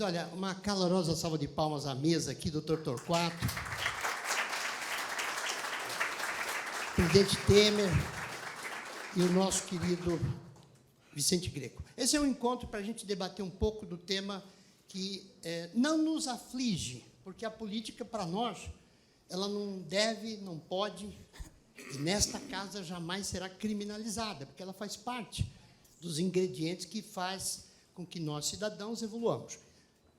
olha, uma calorosa salva de palmas à mesa aqui, doutor Torquato, presidente Temer e o nosso querido Vicente Greco. Esse é um encontro para a gente debater um pouco do tema que não nos aflige, porque a política, para nós, ela não deve, não pode, e nesta casa jamais será criminalizada, porque ela faz parte dos ingredientes que faz com que nós, cidadãos, evoluamos.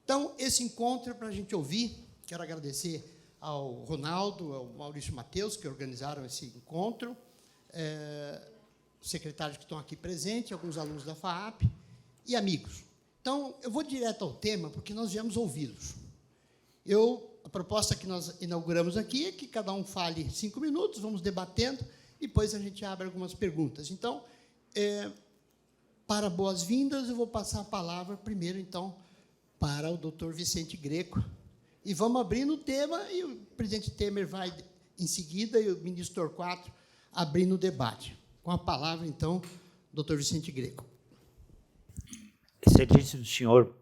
Então, esse encontro é para a gente ouvir. Quero agradecer ao Ronaldo, ao Maurício Mateus, que organizaram esse encontro, os secretários que estão aqui presentes, alguns alunos da FAAP e amigos. Então, eu vou direto ao tema, porque nós viemos ouvi-los. A proposta que nós inauguramos aqui é que cada um fale 5 minutos, vamos debatendo, e depois a gente abre algumas perguntas. Então, para boas-vindas, eu vou passar a palavra primeiro, então, para o doutor Vicente Greco. E vamos abrindo o tema, e o presidente Temer vai em seguida, e o ministro Torquato abrindo o debate. Com a palavra, então, doutor Vicente Greco. Excelentíssimo senhor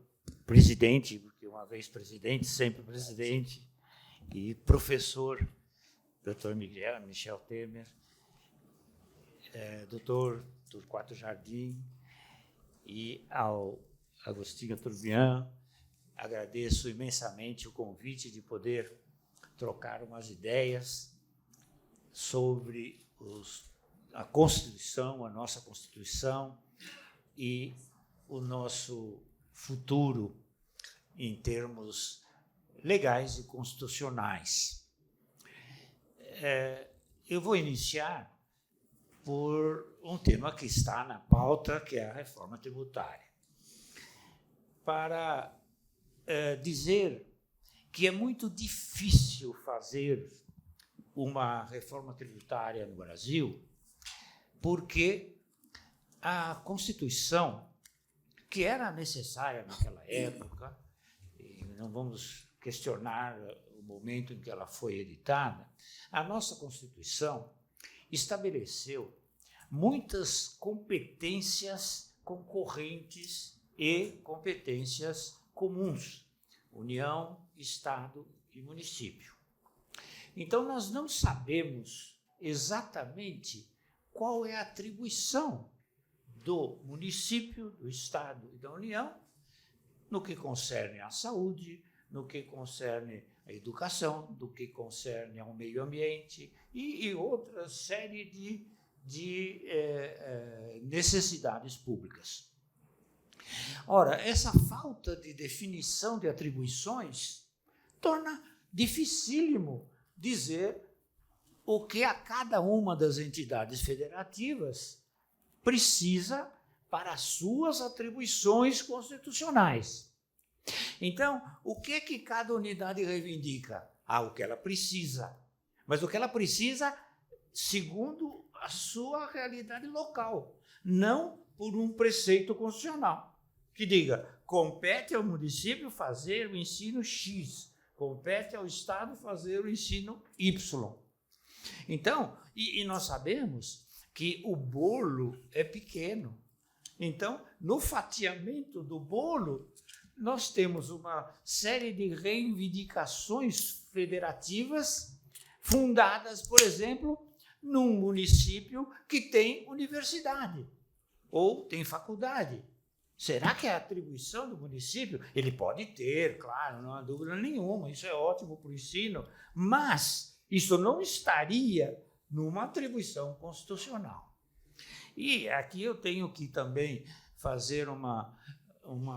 presidente, porque uma vez presidente, sempre presidente, e professor, doutor Michel Temer, doutor Torquato Jardim, e ao Agostinho Turbian, agradeço imensamente o convite de poder trocar umas ideias sobre a Constituição, a nossa Constituição e o nosso futuro em termos legais e constitucionais. Eu vou iniciar por um tema que está na pauta, que é a reforma tributária, para dizer que é muito difícil fazer uma reforma tributária no Brasil, porque a Constituição, que era necessária naquela época, e não vamos questionar o momento em que ela foi editada, a nossa Constituição estabeleceu muitas competências concorrentes e competências comuns, União, Estado e município. Então, nós não sabemos exatamente qual é a atribuição do município, do Estado e da União no que concerne à saúde, no que concerne à educação, no que concerne ao meio ambiente e outra série de necessidades públicas. Ora, essa falta de definição de atribuições torna dificílimo dizer o que a cada uma das entidades federativas precisa para as suas atribuições constitucionais. Então, o que cada unidade reivindica? O que ela precisa. Mas o que ela precisa segundo a sua realidade local, não por um preceito constitucional, que diga, compete ao município fazer o ensino X, compete ao Estado fazer o ensino Y. Então, e nós sabemos que o bolo é pequeno. Então, no fatiamento do bolo, nós temos uma série de reivindicações federativas fundadas, por exemplo, num município que tem universidade ou tem faculdade. Será que é a atribuição do município? Ele pode ter, claro, não há dúvida nenhuma, isso é ótimo para o ensino, mas isso não estaria numa atribuição constitucional. E aqui eu tenho que também fazer uma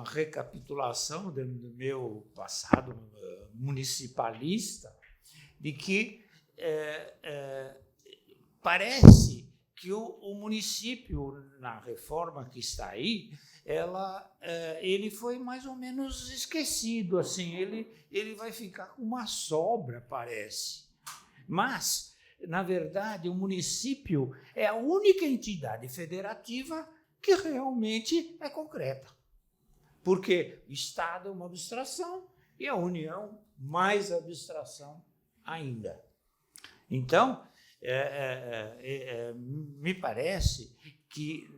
recapitulação do meu passado municipalista, de que parece que o município, na reforma que está aí, ele foi mais ou menos esquecido, assim, ele vai ficar com uma sobra, parece. Mas, na verdade, o município é a única entidade federativa que realmente é concreta. Porque o Estado é uma abstração e a União mais abstração ainda. Então, me parece que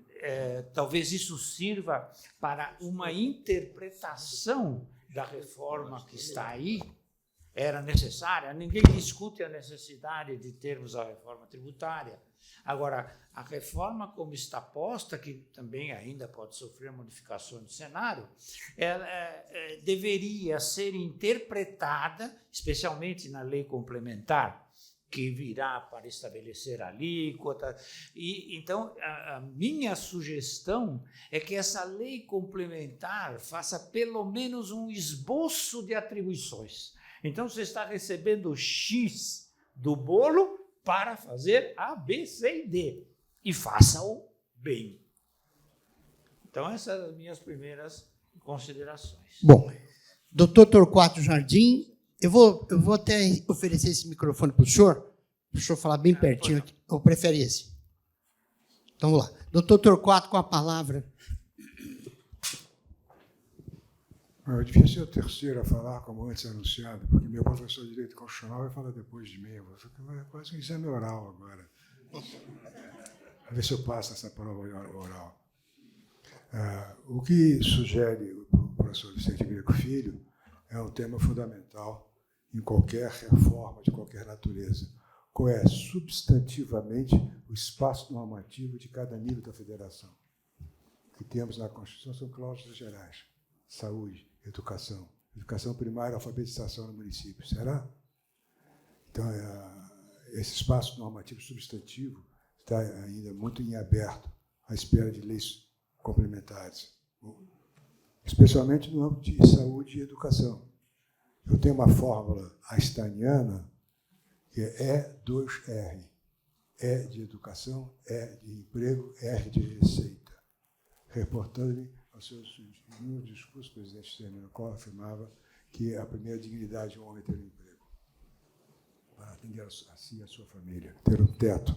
talvez isso sirva para uma interpretação da reforma que está aí era necessária. Ninguém discute a necessidade de termos a reforma tributária. Agora, a reforma como está posta, que também ainda pode sofrer modificações de cenário, ela deveria ser interpretada, especialmente na lei complementar, que virá para estabelecer a alíquota. Então, a minha sugestão é que essa lei complementar faça pelo menos um esboço de atribuições. Então, você está recebendo X do bolo para fazer A, B, C e D. E faça-o bem. Então, essas são as minhas primeiras considerações. Bom, doutor Torquato Jardim, eu vou até oferecer esse microfone para o senhor falar bem pertinho aqui. Ou prefere esse? Então, vamos lá. Doutor Torquato, com a palavra. Eu devia ser o terceiro a falar, como antes anunciado, porque meu professor de Direito Constitucional vai falar depois de mim. Eu vou quase um exame oral agora. Vamos ver se eu passo essa prova oral. O que sugere o professor Vicente Greco Filho é um tema fundamental em qualquer reforma de qualquer natureza. Qual é, substantivamente, o espaço normativo de cada nível da federação? O que temos na Constituição são cláusulas gerais. Saúde, educação. Educação primária, alfabetização no município. Será? Então, esse espaço normativo substantivo está ainda muito em aberto, à espera de leis complementares, especialmente no âmbito de saúde e educação. Eu tenho uma fórmula einsteiniana que é E2R. E de educação, E de emprego, R de receita. Reportando-me aos seus inúmeros discursos, o presidente Temer, no qual afirmava que a primeira dignidade de um homem é ter um emprego, para atender a si e a sua família, ter um teto.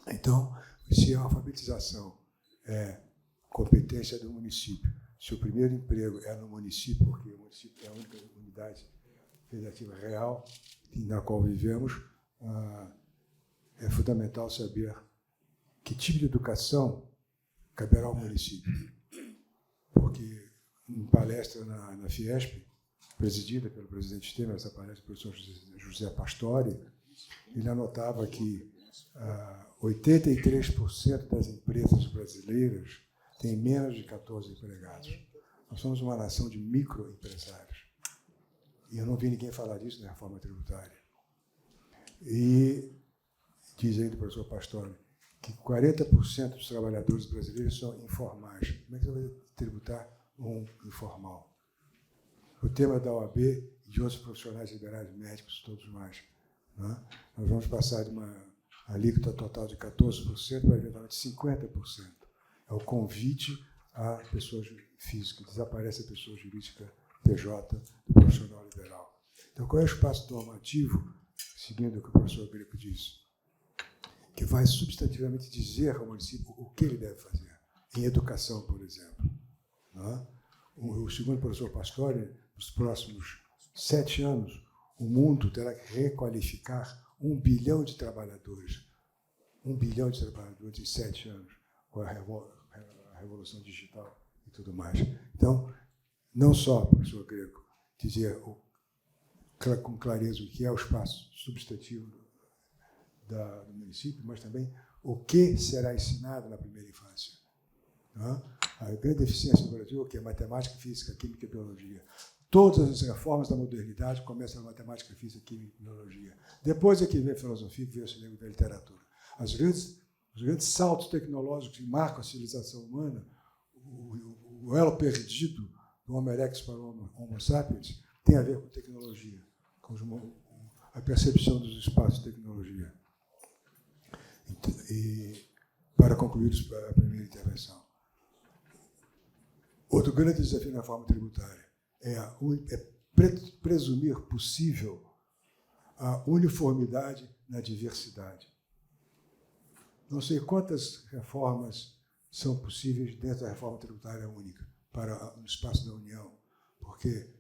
Então, se a alfabetização é competência do município, se o primeiro emprego é no município, porque o município é a única unidade federativa real na qual vivemos, é fundamental saber que tipo de educação caberá ao município. Porque, em palestra na Fiesp, presidida pelo presidente Temer, essa palestra do professor José Pastore, ele anotava que 83% das empresas brasileiras têm menos de 14 empregados. Nós somos uma nação de microempresários. E eu não vi ninguém falar disso na reforma tributária. E diz aí do professor Pastore que 40% dos trabalhadores brasileiros são informais. Como é que você vai tributar um informal? O tema da OAB e de outros profissionais liberais, médicos, todos mais. Né? Nós vamos passar de uma alíquota total de 14% para eventualmente 50%. É o convite a pessoas físicas, desaparece a pessoa jurídica PJ do profissional liberal. Então, qual é o espaço normativo, seguindo o que o professor Greco disse, que vai substantivamente dizer ao município o que ele deve fazer, em educação, por exemplo. Né? Segundo o professor Pastore, nos próximos 7 anos, o mundo terá que requalificar 1 bilhão de trabalhadores. 1 bilhão de trabalhadores em 7 anos, com a revolução digital e tudo mais. Então, não só, professor Greco, dizer com clareza o que é o espaço substantivo do município, mas também o que será ensinado na primeira infância. A grande deficiência no Brasil é o quê? Matemática, física, química e biologia. Todas as reformas da modernidade começam na matemática, física, química e biologia. Depois é que vem a filosofia, que vem o cinema e a literatura. Os grandes saltos tecnológicos que marcam a civilização humana, o elo perdido do Homo erectus para o Homo sapiens, tem a ver com tecnologia, com a percepção dos espaços de tecnologia. E, para concluir a primeira intervenção, outro grande desafio na reforma tributária é presumir possível a uniformidade na diversidade. Não sei quantas reformas são possíveis dentro da reforma tributária única para o espaço da União, porque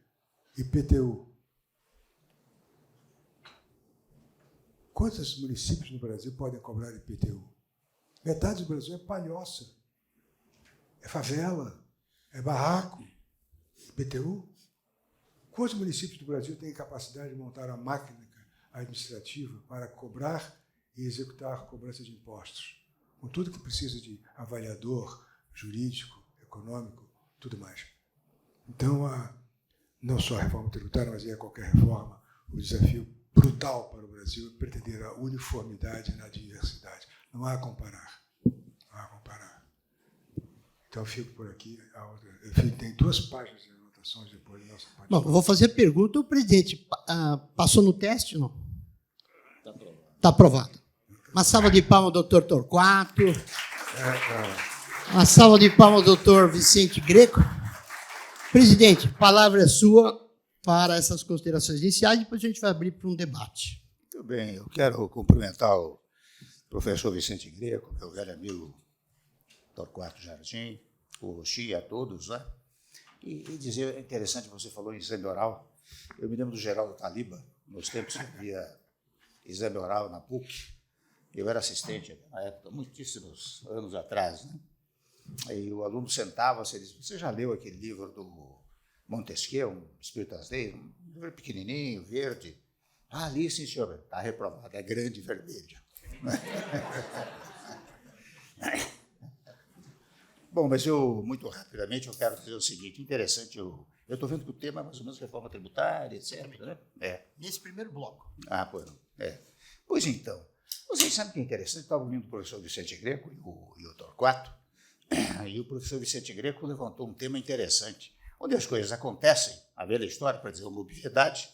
IPTU. Quantos municípios no Brasil podem cobrar IPTU? Metade do Brasil é palhoça, é favela, é barraco. IPTU? Quantos municípios do Brasil têm capacidade de montar a máquina administrativa para cobrar e executar cobrança de impostos, com tudo que precisa de avaliador jurídico, econômico, tudo mais? Então, não só a reforma tributária, mas qualquer reforma, o desafio brutal para o Brasil é pretender a uniformidade na diversidade. Não há a comparar. Não há a comparar. Então, eu fico por aqui. Tem 2 páginas de anotações depois da nossa parte. Bom, eu vou fazer a pergunta. O presidente passou no teste ou não? Está aprovado. Está aprovado. Uma salva de palmas ao doutor Torquato. Uma salva de palmas ao doutor Vicente Greco. Presidente, a palavra é sua para essas considerações iniciais, depois a gente vai abrir para um debate. Muito bem, eu quero cumprimentar o professor Vicente Greco, meu velho amigo Torquato Jardim, o Xi, a todos, né? E dizer, é interessante, você falou em exame oral, eu me lembro do Geraldo Taliba, nos tempos que havia exame oral na PUC, eu era assistente na época, muitíssimos anos atrás, né? E o aluno sentava-se e dizia, você já leu aquele livro do Montesquieu, um Espírito das Leis, um livro pequenininho, verde? Ah, li, sim, senhor. Está reprovado, é grande e vermelho. Bom, mas muito rapidamente, eu quero dizer o seguinte, interessante, eu estou vendo que o tema é mais ou menos reforma tributária, etc. Né? Nesse primeiro bloco. Pois não. Pois então, vocês sabem que é interessante, estava ouvindo o professor Vicente Greco e o Torquato, e o professor Vicente Greco levantou um tema interessante, onde as coisas acontecem, a velha história, para dizer uma obviedade,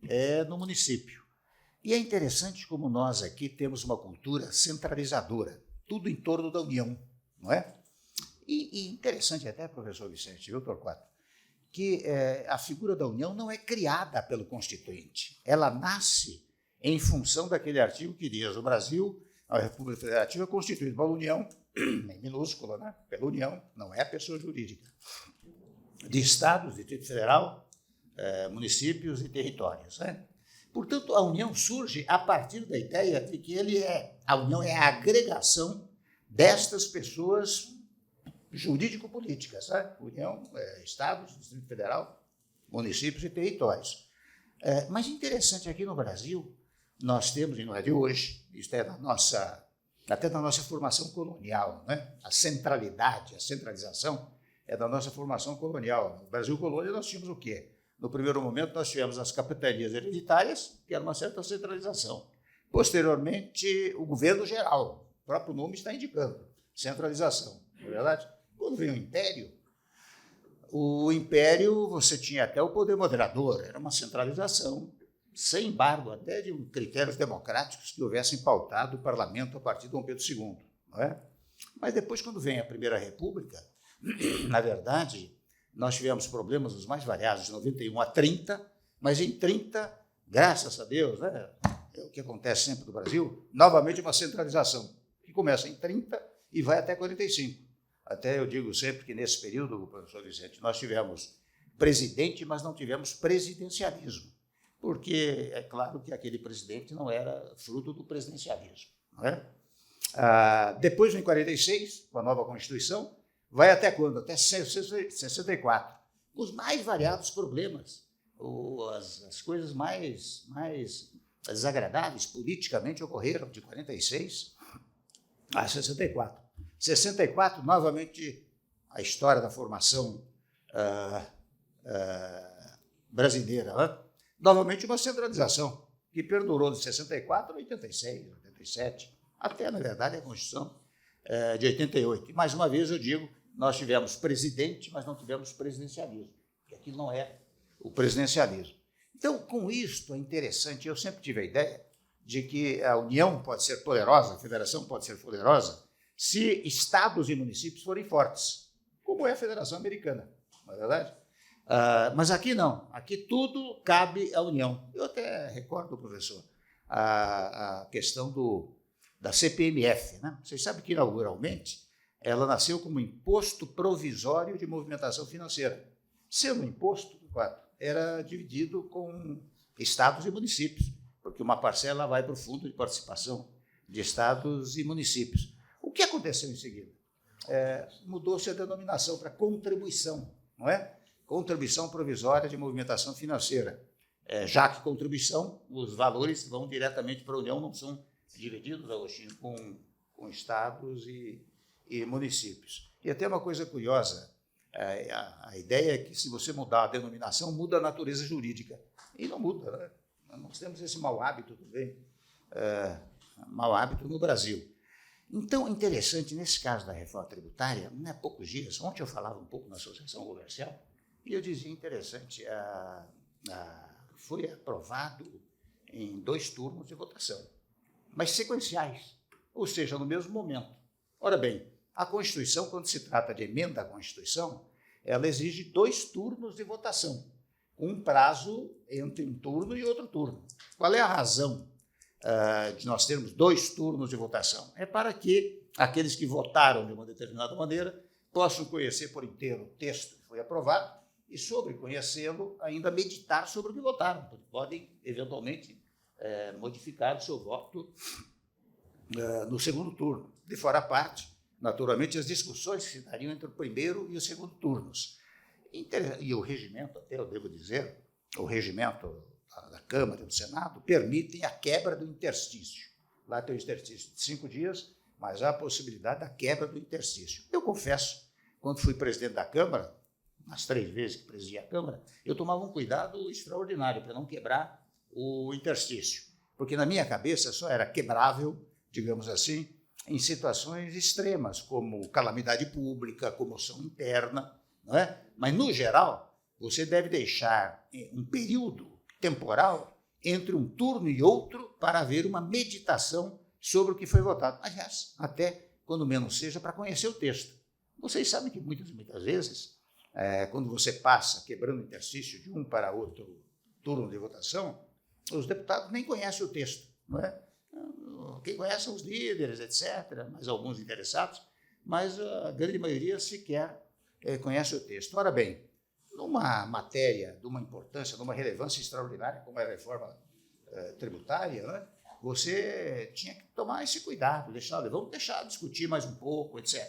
é no município. E é interessante como nós aqui temos uma cultura centralizadora, tudo em torno da União, não é? E interessante até, professor Vicente, viu, Torquato, que a figura da União não é criada pelo Constituinte, ela nasce em função daquele artigo que diz: o Brasil, a República Federativa, é constituída pela União, em minúscula, né? Pela União, não é a pessoa jurídica, de estados, Distrito Federal, municípios e territórios, né? Portanto, a União surge a partir da ideia de que a União é a agregação destas pessoas jurídico-políticas, né? União, estados, Distrito Federal, municípios e territórios. Mas interessante, aqui no Brasil, nós temos, e não é de hoje, isso é até da nossa formação colonial, né? A centralidade, a centralização é da nossa formação colonial. No Brasil colônia nós tínhamos o quê? No primeiro momento nós tivemos as capitanias hereditárias, que era uma certa centralização. Posteriormente, o governo geral, o próprio nome está indicando, centralização, não é verdade? Quando veio o Império você tinha até o poder moderador, era uma centralização, sem embargo, até de critérios democráticos que houvessem pautado o parlamento a partir de Dom Pedro II. Não é? Mas depois, quando vem a Primeira República, na verdade, nós tivemos problemas os mais variados, de 91 a 30, mas em 30, graças a Deus, né, é o que acontece sempre no Brasil, novamente uma centralização, que começa em 30 e vai até 45. Até eu digo sempre que nesse período, professor Vicente, nós tivemos presidente, mas não tivemos presidencialismo, porque é claro que aquele presidente não era fruto do presidencialismo. Não é? Depois, em 46, com a nova Constituição, vai até quando? Até 64. Os mais variados problemas, as coisas mais desagradáveis politicamente ocorreram de 46 a 64. 64, novamente, a história da formação brasileira, né? Novamente uma centralização, que perdurou de 64 a 86, 87, até, na verdade, a Constituição de 88. E, mais uma vez, eu digo, nós tivemos presidente, mas não tivemos presidencialismo, porque aquilo não é o presidencialismo. Então, com isto, é interessante, eu sempre tive a ideia de que a União pode ser poderosa, a Federação pode ser poderosa, se estados e municípios forem fortes, como é a Federação Americana, não é verdade? Mas aqui não, aqui tudo cabe à União. Eu até recordo, professor, a questão da CPMF, né? Vocês sabem que, inauguralmente, ela nasceu como Imposto Provisório de Movimentação Financeira. Sendo um imposto, era dividido com estados e municípios, porque uma parcela vai para o Fundo de Participação de Estados e Municípios. O que aconteceu em seguida? Mudou-se a denominação para contribuição, não é? contribuição provisória de movimentação financeira, já que contribuição, os valores vão diretamente para a União, não são divididos, Agostinho, com estados e municípios. E até uma coisa curiosa, a ideia é que, se você mudar a denominação, muda a natureza jurídica. E não muda, né? Nós temos esse mau hábito também, mau hábito no Brasil. Então, interessante, nesse caso da reforma tributária, não é poucos dias, ontem eu falava um pouco na Associação Comercial, e eu dizia, interessante, foi aprovado em 2 turnos de votação, mas sequenciais, ou seja, no mesmo momento. Ora bem, a Constituição, quando se trata de emenda à Constituição, ela exige 2 turnos de votação, com um prazo entre um turno e outro turno. Qual é a razão de nós termos 2 turnos de votação? É para que aqueles que votaram de uma determinada maneira possam conhecer por inteiro o texto que foi aprovado e, sobre conhecê-lo, ainda meditar sobre o que votaram, porque podem, eventualmente, modificar o seu voto no segundo turno. De fora a parte, naturalmente, as discussões que se dariam entre o primeiro e o segundo turnos. E o regimento, até eu devo dizer, o regimento da Câmara e do Senado permitem a quebra do interstício. Lá tem o interstício de 5 dias, mas há a possibilidade da quebra do interstício. Eu confesso, quando fui presidente da Câmara, nas 3 vezes que presidi a Câmara, eu tomava um cuidado extraordinário para não quebrar o interstício, porque na minha cabeça só era quebrável, digamos assim, em situações extremas, como calamidade pública, comoção interna, não é? Mas, no geral, você deve deixar um período temporal entre um turno e outro para haver uma meditação sobre o que foi votado. Aliás, até, quando menos seja, para conhecer o texto. Vocês sabem que muitas vezes, quando você passa quebrando o interstício de um para outro turno de votação, os deputados nem conhecem o texto, não é? Quem conhece são os líderes, etc., mas alguns interessados, mas a grande maioria sequer conhece o texto. Ora bem, numa matéria de uma importância, de uma relevância extraordinária, como é a reforma tributária, né, você tinha que tomar esse cuidado, vamos deixar discutir mais um pouco, etc.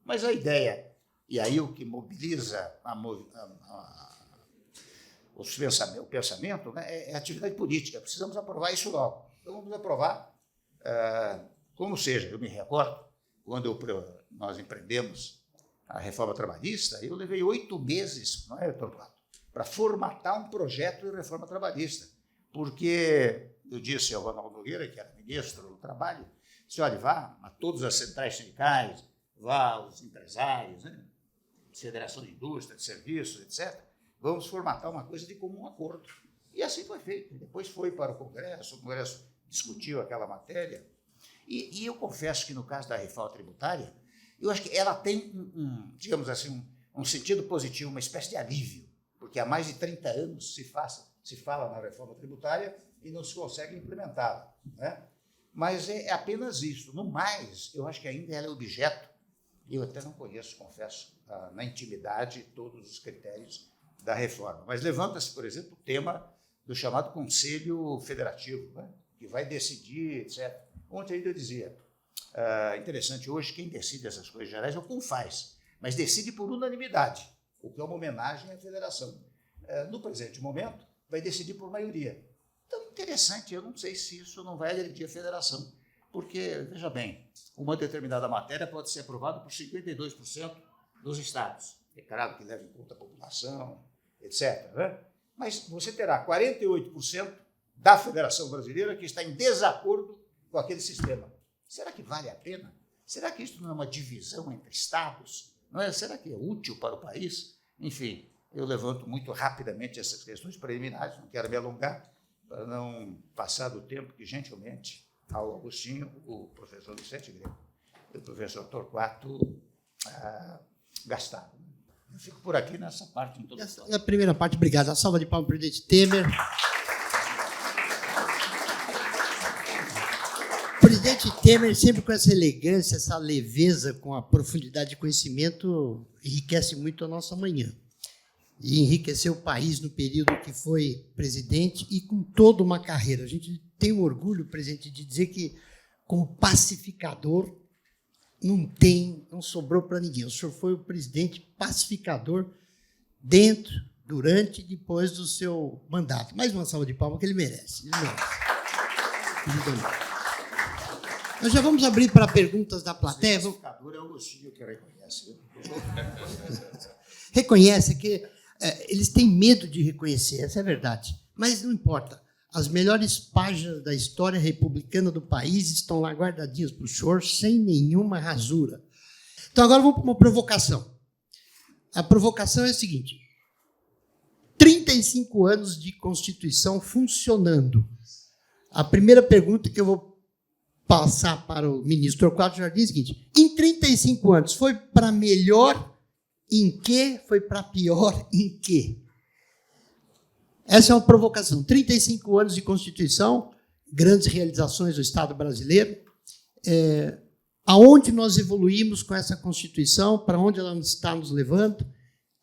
Mas a ideia, e aí o que mobiliza o pensamento, né, é a atividade política. Precisamos aprovar isso logo. Então, vamos aprovar como seja. Eu me recordo, quando nós empreendemos a reforma trabalhista, eu levei 8 meses, não é, doutor, para formatar um projeto de reforma trabalhista, porque eu disse ao Ronaldo Nogueira, que era ministro do Trabalho, disse, olha, vá a todas as centrais sindicais, vá aos empresários, né, Federação de Indústria, de Serviços, etc., vamos formatar uma coisa de comum acordo. E assim foi feito. Depois foi para o Congresso discutiu aquela matéria, e eu confesso que, no caso da reforma tributária, eu acho que ela tem, digamos assim, um sentido positivo, uma espécie de alívio, porque há mais de 30 anos se fala na reforma tributária e não se consegue implementá-la, né? Mas é apenas isso. No mais, eu acho que ainda ela é objeto, eu até não conheço, confesso, na intimidade, todos os critérios da reforma. Mas levanta-se, por exemplo, o tema do chamado Conselho Federativo, né, que vai decidir, etc. Ontem ainda eu dizia, interessante, hoje quem decide essas coisas gerais é o CONFAS, mas decide por unanimidade, o que é uma homenagem à federação. No presente momento, vai decidir por maioria. Então, interessante, eu não sei se isso não vai agredir a federação, porque, veja bem, uma determinada matéria pode ser aprovada por 52% dos estados. É claro que leva em conta a população, etc., né? Mas você terá 48% da Federação Brasileira que está em desacordo com aquele sistema. Será que vale a pena? Será que isso não é uma divisão entre estados? Não é? Será que é útil para o país? Enfim, eu levanto muito rapidamente essas questões preliminares, não quero me alongar, para não passar do tempo que, gentilmente, ao Agostinho, o professor Vicente Greco e o professor Torquato gastaram. Eu fico por aqui nessa parte introdutória. Na primeira parte, obrigado. A salva de palmas para o presidente Temer. O presidente Temer, sempre com essa elegância, essa leveza, com a profundidade de conhecimento, enriquece muito a nossa manhã. E enriqueceu o país no período que foi presidente e com toda uma carreira. A gente tem o orgulho, presidente, de dizer que, como pacificador, não sobrou para ninguém. O senhor foi o presidente pacificador dentro, durante e depois do seu mandato. Mais uma salva de palmas que ele merece. Ele merece. Nós já vamos abrir para perguntas da plateia. O é o Agostinho que reconhece. Reconhece que eles têm medo de reconhecer, essa é a verdade. Mas não importa. As melhores páginas da história republicana do país estão lá guardadinhas para o senhor, sem nenhuma rasura. Então, agora vamos para uma provocação. A provocação é a seguinte: 35 anos de Constituição funcionando. A primeira pergunta que eu vou passar para o ministro Torquato Jardim é a seguinte: em 35 anos, foi para melhor em quê? Foi para pior em quê? Essa é uma provocação. 35 anos de Constituição, grandes realizações do Estado brasileiro. Aonde nós evoluímos com essa Constituição, para onde ela está nos levando,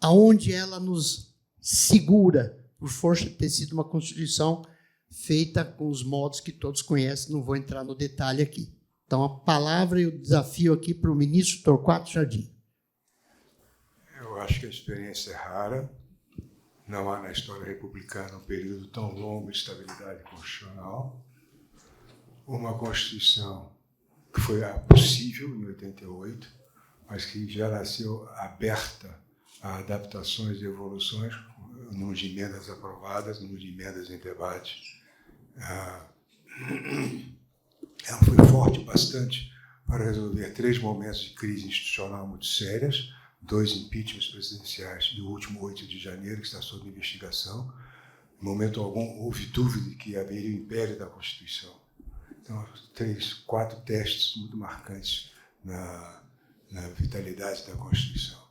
aonde ela nos segura, por força de ter sido uma Constituição feita com os modos que todos conhecem, não vou entrar no detalhe aqui. Então, a palavra e o desafio aqui para o ministro Torquato Jardim. Eu acho que a experiência é rara. Não há na história republicana um período tão longo de estabilidade constitucional. Uma Constituição que foi possível em 88, mas que já nasceu aberta a adaptações e evoluções, no número de emendas aprovadas, no número de emendas em debate. Ela foi forte bastante para resolver 3 momentos de crise institucional muito sérias, 2 impeachments presidenciais e o último 8 de janeiro, que está sob investigação. Em momento algum houve dúvida de que haveria o império da Constituição. Então, 3, 4 testes muito marcantes na vitalidade da Constituição.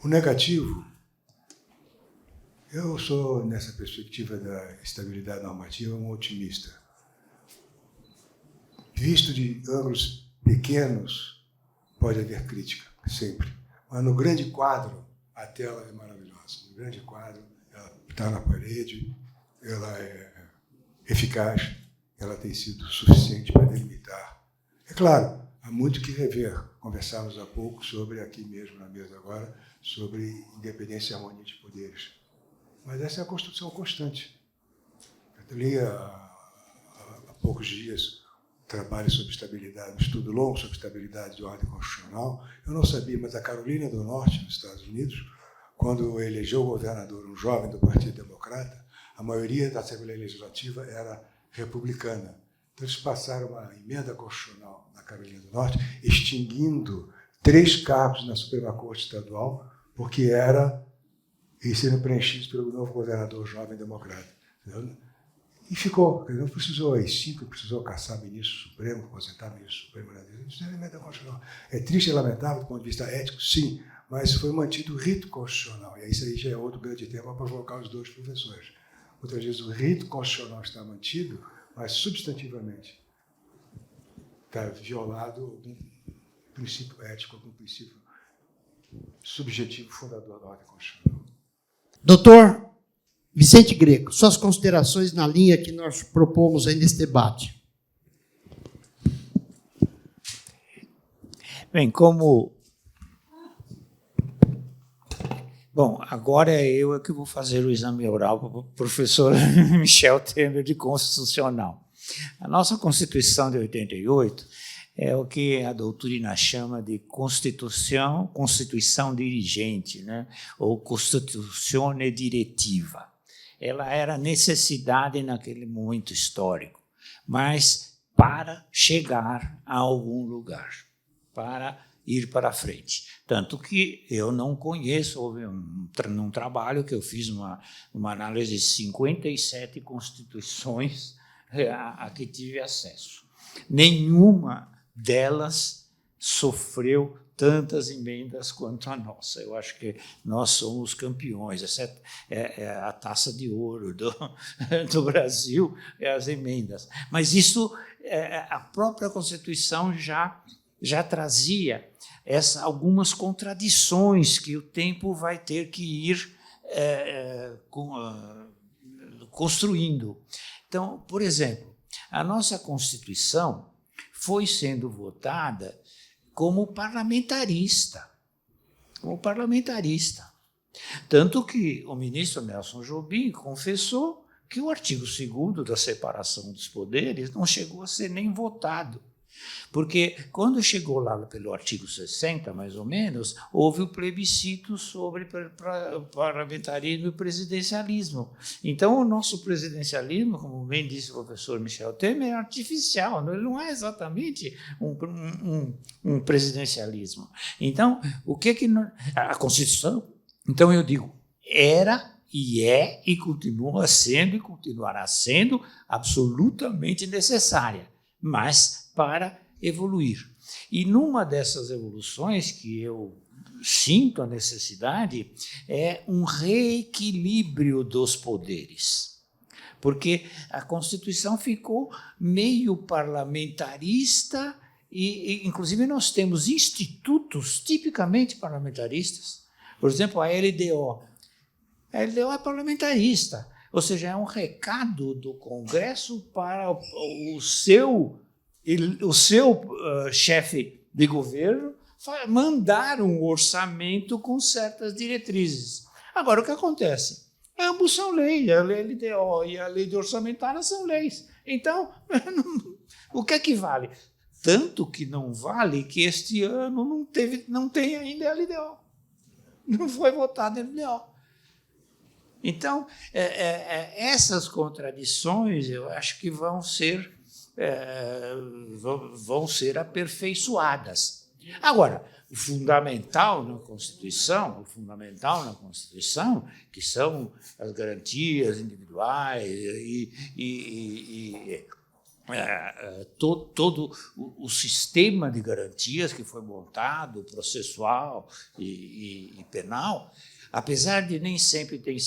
O negativo, eu sou, nessa perspectiva da estabilidade normativa, um otimista. Visto de ângulos pequenos, pode haver crítica, sempre. Mas no grande quadro, a tela é maravilhosa. No grande quadro, ela está na parede, ela é eficaz, ela tem sido suficiente para delimitar. É claro, há muito que rever. Conversávamos há pouco sobre, aqui mesmo na mesa agora, sobre independência e harmonia de poderes. Mas essa é a construção constante. Eu li há poucos dias trabalho sobre estabilidade, um estudo longo sobre estabilidade de ordem constitucional. Eu não sabia, mas a Carolina do Norte, nos Estados Unidos, quando elegeu o governador, um jovem do Partido Democrata, a maioria da Assembleia Legislativa era republicana. Então, eles passaram uma emenda constitucional na Carolina do Norte, extinguindo 3 cargos na Suprema Corte Estadual, porque eles seriam preenchidos pelo novo governador jovem democrata. Entendeu? E ficou. Não precisou AI-5, precisou caçar ministro supremo, aposentar ministro supremo. Isso é emenda constitucional. É triste e lamentável do ponto de vista ético, sim, mas foi mantido o rito constitucional. E isso aí já é outro grande tema para provocar os 2 professores. Muitas vezes o rito constitucional está mantido, mas substantivamente está violado algum princípio ético, algum princípio subjetivo fundador da ordem constitucional. Doutor Vicente Greco, suas considerações na linha que nós propomos aí nesse debate. Bem, Bom, agora eu que vou fazer o exame oral para o professor Michel Temer de Constitucional. A nossa Constituição de 88 é o que a doutrina chama de Constituição dirigente, né? Ou Constituizione diretiva. Ela era necessidade naquele momento histórico, mas para chegar a algum lugar, para ir para frente. Tanto que eu não conheço, houve um trabalho que eu fiz uma análise de 57 constituições a que tive acesso. Nenhuma delas sofreu tantas emendas quanto a nossa. Eu acho que nós somos campeões. Essa é a taça de ouro do Brasil, é as emendas. Mas isso, a própria Constituição já trazia algumas contradições que o tempo vai ter que ir construindo. Então, por exemplo, a nossa Constituição foi sendo votada como parlamentarista. Tanto que o ministro Nelson Jobim confessou que o artigo 2º da separação dos poderes não chegou a ser nem votado. Porque quando chegou lá pelo artigo 60, mais ou menos, houve o plebiscito sobre parlamentarismo e presidencialismo. Então, o nosso presidencialismo, como bem disse o professor Michel Temer, é artificial, ele não é exatamente um presidencialismo. Então, a Constituição, então eu digo, era e é e continua sendo e continuará sendo absolutamente necessária, mas para evoluir. E numa dessas evoluções que eu sinto a necessidade é um reequilíbrio dos poderes. Porque a Constituição ficou meio parlamentarista e inclusive, nós temos institutos tipicamente parlamentaristas. Por exemplo, a LDO. A LDO é parlamentarista, ou seja, é um recado do Congresso para o seu chefe de governo mandar um orçamento com certas diretrizes. Agora, o que acontece? Ambos são leis, a LDO e a lei de orçamentária são leis. Então, o que é que vale? Tanto que não vale que este ano não tem ainda LDO. Não foi votado LDO. Então, essas contradições, eu acho que vão ser aperfeiçoadas. Agora, o fundamental na Constituição, que são as garantias individuais e todo o sistema de garantias que foi montado, processual e penal, apesar de nem sempre ter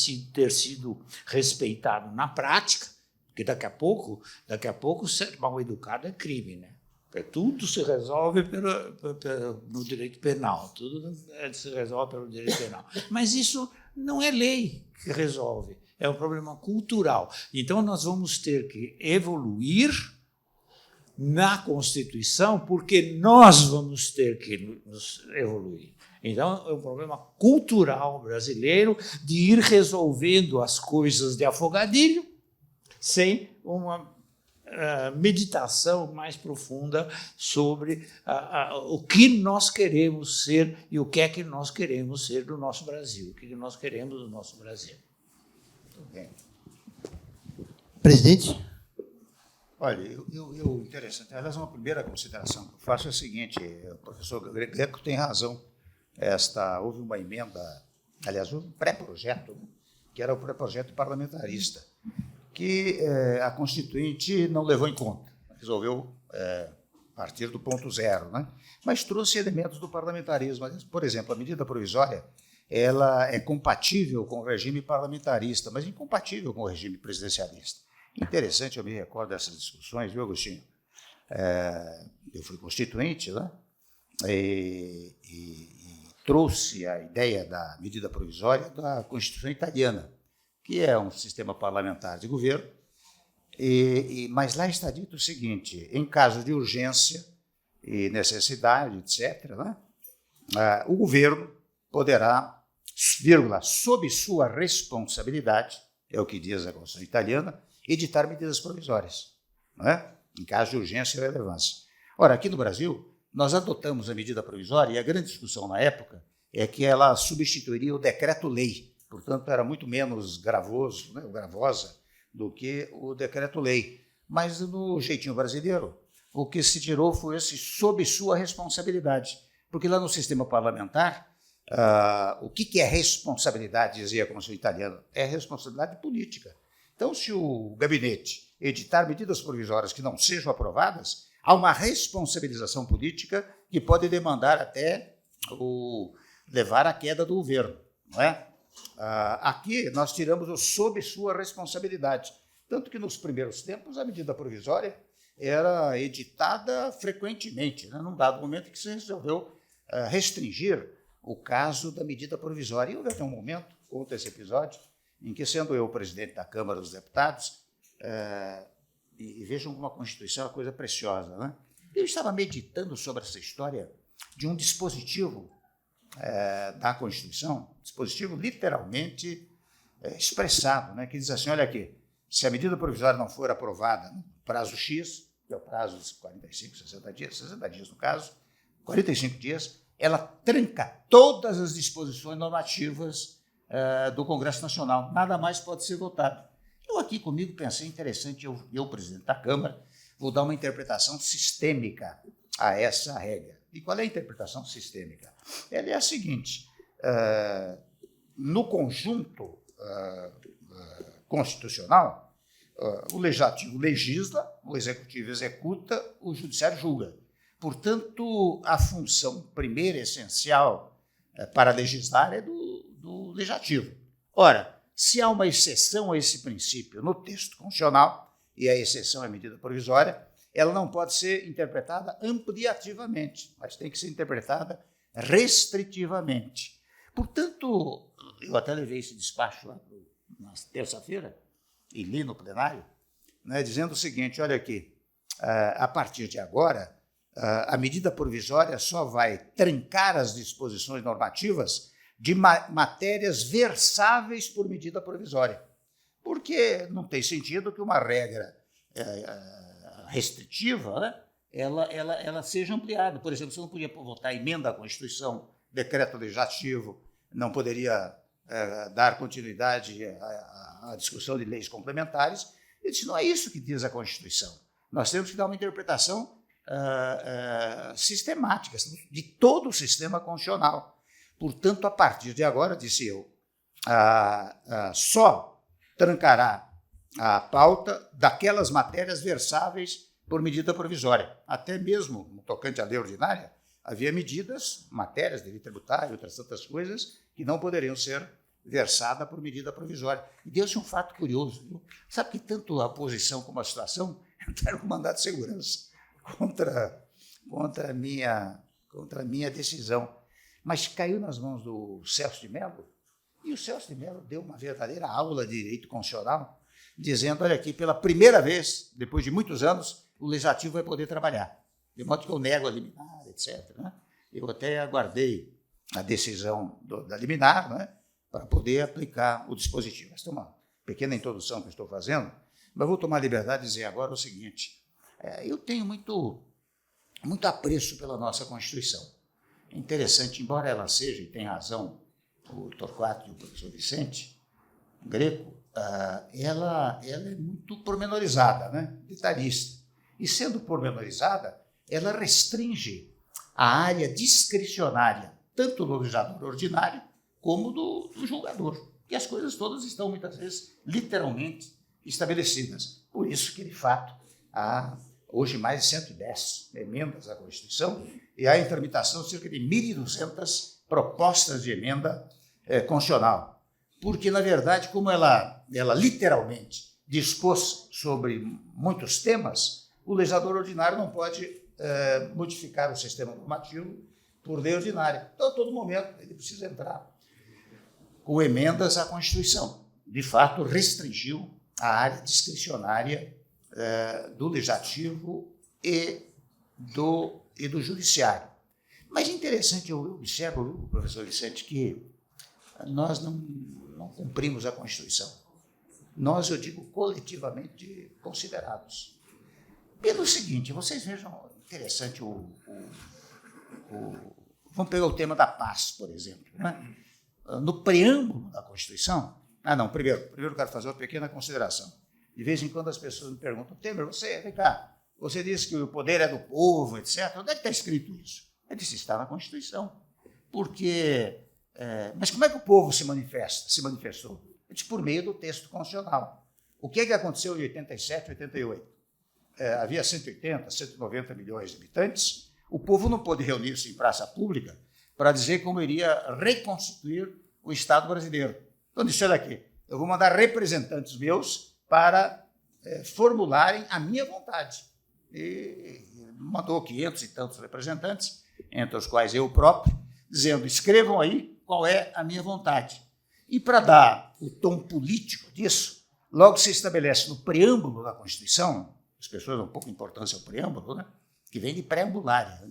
sido respeitado na prática, porque daqui a pouco ser mal educado é crime, né? Tudo se resolve no direito penal, tudo se resolve pelo direito penal. Mas isso não é lei que resolve, é um problema cultural. Então, nós vamos ter que evoluir na Constituição, porque nós vamos ter que nos evoluir. Então, é um problema cultural brasileiro de ir resolvendo as coisas de afogadilho sem uma meditação mais profunda sobre o que nós queremos ser e o que é que nós queremos ser do nosso Brasil, o que nós queremos do nosso Brasil. Muito bem. Presidente? Olha, interessante. Aliás, uma primeira consideração que eu faço é a seguinte: o professor Greco tem razão. Houve uma emenda, aliás, houve um pré-projeto, que era o pré-projeto parlamentarista, que a Constituinte não levou em conta, resolveu partir do ponto zero, né? Mas trouxe elementos do parlamentarismo. Por exemplo, a medida provisória ela é compatível com o regime parlamentarista, mas incompatível com o regime presidencialista. Interessante, eu me recordo dessas discussões, viu, Agostinho? Eu fui constituinte, né? E trouxe a ideia da medida provisória da Constituição italiana, que é um sistema parlamentar de governo, mas lá está dito o seguinte: em caso de urgência e necessidade, etc., né, o governo poderá, sob sua responsabilidade, é o que diz a Constituição italiana, editar medidas provisórias, não é? Em caso de urgência e relevância. Ora, aqui no Brasil, nós adotamos a medida provisória e a grande discussão na época é que ela substituiria o decreto-lei, portanto, era muito menos gravoso, né, gravosa do que o decreto-lei. Mas, no jeitinho brasileiro, o que se tirou foi esse sob sua responsabilidade, porque lá no sistema parlamentar, o que é responsabilidade, dizia a Constituição italiana? É responsabilidade política. Então, se o gabinete editar medidas provisórias que não sejam aprovadas, há uma responsabilização política que pode demandar até levar à queda do governo, não é? Aqui nós tiramos o sob sua responsabilidade, tanto que nos primeiros tempos a medida provisória era editada frequentemente, né? Num dado momento que se resolveu restringir o caso da medida provisória. E houve até um momento, conta esse episódio, em que, sendo eu presidente da Câmara dos Deputados, e vejam como a Constituição é uma coisa preciosa, né? Eu estava meditando sobre essa história de um dispositivo da Constituição, dispositivo literalmente expressado, né, que diz assim, olha aqui, se a medida provisória não for aprovada no prazo X, que é o prazo de 45, 60 dias no caso, 45 dias, ela tranca todas as disposições normativas do Congresso Nacional. Nada mais pode ser votado. Eu aqui comigo pensei interessante, eu presidente da Câmara, vou dar uma interpretação sistêmica a essa regra. E qual é a interpretação sistêmica? Ela é a seguinte, no conjunto constitucional, o Legislativo legisla, o Executivo executa, o Judiciário julga. Portanto, a função primeira, essencial para legislar é do Legislativo. Ora, se há uma exceção a esse princípio no texto constitucional, e a exceção é medida provisória, ela não pode ser interpretada ampliativamente, mas tem que ser interpretada restritivamente. Portanto, eu até levei esse despacho lá na terça-feira e li no plenário, né, dizendo o seguinte, olha aqui, a partir de agora, a medida provisória só vai trancar as disposições normativas de matérias versáveis por medida provisória, porque não tem sentido que uma regra restritiva, né, ela seja ampliada. Por exemplo, você não podia votar emenda à Constituição, decreto legislativo, não poderia dar continuidade à discussão de leis complementares. Ele disse, não é isso que diz a Constituição. Nós temos que dar uma interpretação sistemática de todo o sistema constitucional. Portanto, a partir de agora, disse eu, só trancará a pauta daquelas matérias versáveis por medida provisória. Até mesmo no tocante à lei ordinária, havia matérias de lei tributária e outras tantas coisas que não poderiam ser versadas por medida provisória. E deu-se um fato curioso. Viu? Sabe que tanto a oposição como a situação entraram com mandado de segurança contra a minha decisão. Mas caiu nas mãos do Celso de Mello, e o Celso de Mello deu uma verdadeira aula de direito constitucional, dizendo, olha aqui, pela primeira vez, depois de muitos anos, o Legislativo vai poder trabalhar. De modo que eu nego a liminar, etc. Né? Eu até aguardei a decisão da liminar, né, para poder aplicar o dispositivo. Esta é uma pequena introdução que eu estou fazendo, mas vou tomar a liberdade de dizer agora o seguinte, eu tenho muito apreço pela nossa Constituição. É interessante, embora ela seja, e tem razão o Torquato e o professor Vicente Greco, ela é muito pormenorizada, né? Detalhista. E sendo pormenorizada, ela restringe a área discricionária, tanto do legislador ordinário como do julgador, porque as coisas todas estão, muitas vezes, literalmente estabelecidas. Por isso que, de fato, há hoje mais de 110 emendas à Constituição e há em tramitação cerca de 1.200 propostas de emenda constitucional. Porque, na verdade, como ela literalmente dispôs sobre muitos temas, o legislador ordinário não pode modificar o sistema normativo por lei ordinária. Então, a todo momento, ele precisa entrar com emendas à Constituição. De fato, restringiu a área discricionária do Legislativo e do Judiciário. Mas é interessante, eu observo, professor Vicente, que nós não cumprimos a Constituição. Nós, eu digo, coletivamente considerados. Pelo seguinte, vocês vejam, interessante, vamos pegar o tema da paz, por exemplo. Né? No preâmbulo da Constituição, primeiro eu quero fazer uma pequena consideração. De vez em quando as pessoas me perguntam, Temer, vem cá, você disse que o poder é do povo, etc. Onde é que está escrito isso? Eu disse, está na Constituição. Porque, mas como é que o povo se manifestou? Eu disse, por meio do texto constitucional. O que é que aconteceu em 87, 88? Havia 180, 190 milhões de habitantes, o povo não pôde reunir-se em praça pública para dizer como iria reconstituir o Estado brasileiro. Então, disse, olha aqui, eu vou mandar representantes meus para formularem a minha vontade. E mandou 500 e tantos representantes, entre os quais eu próprio, dizendo, escrevam aí qual é a minha vontade. E para dar o tom político disso, logo se estabelece no preâmbulo da Constituição, as pessoas dão pouca importância ao preâmbulo, né, que vem de preambulária,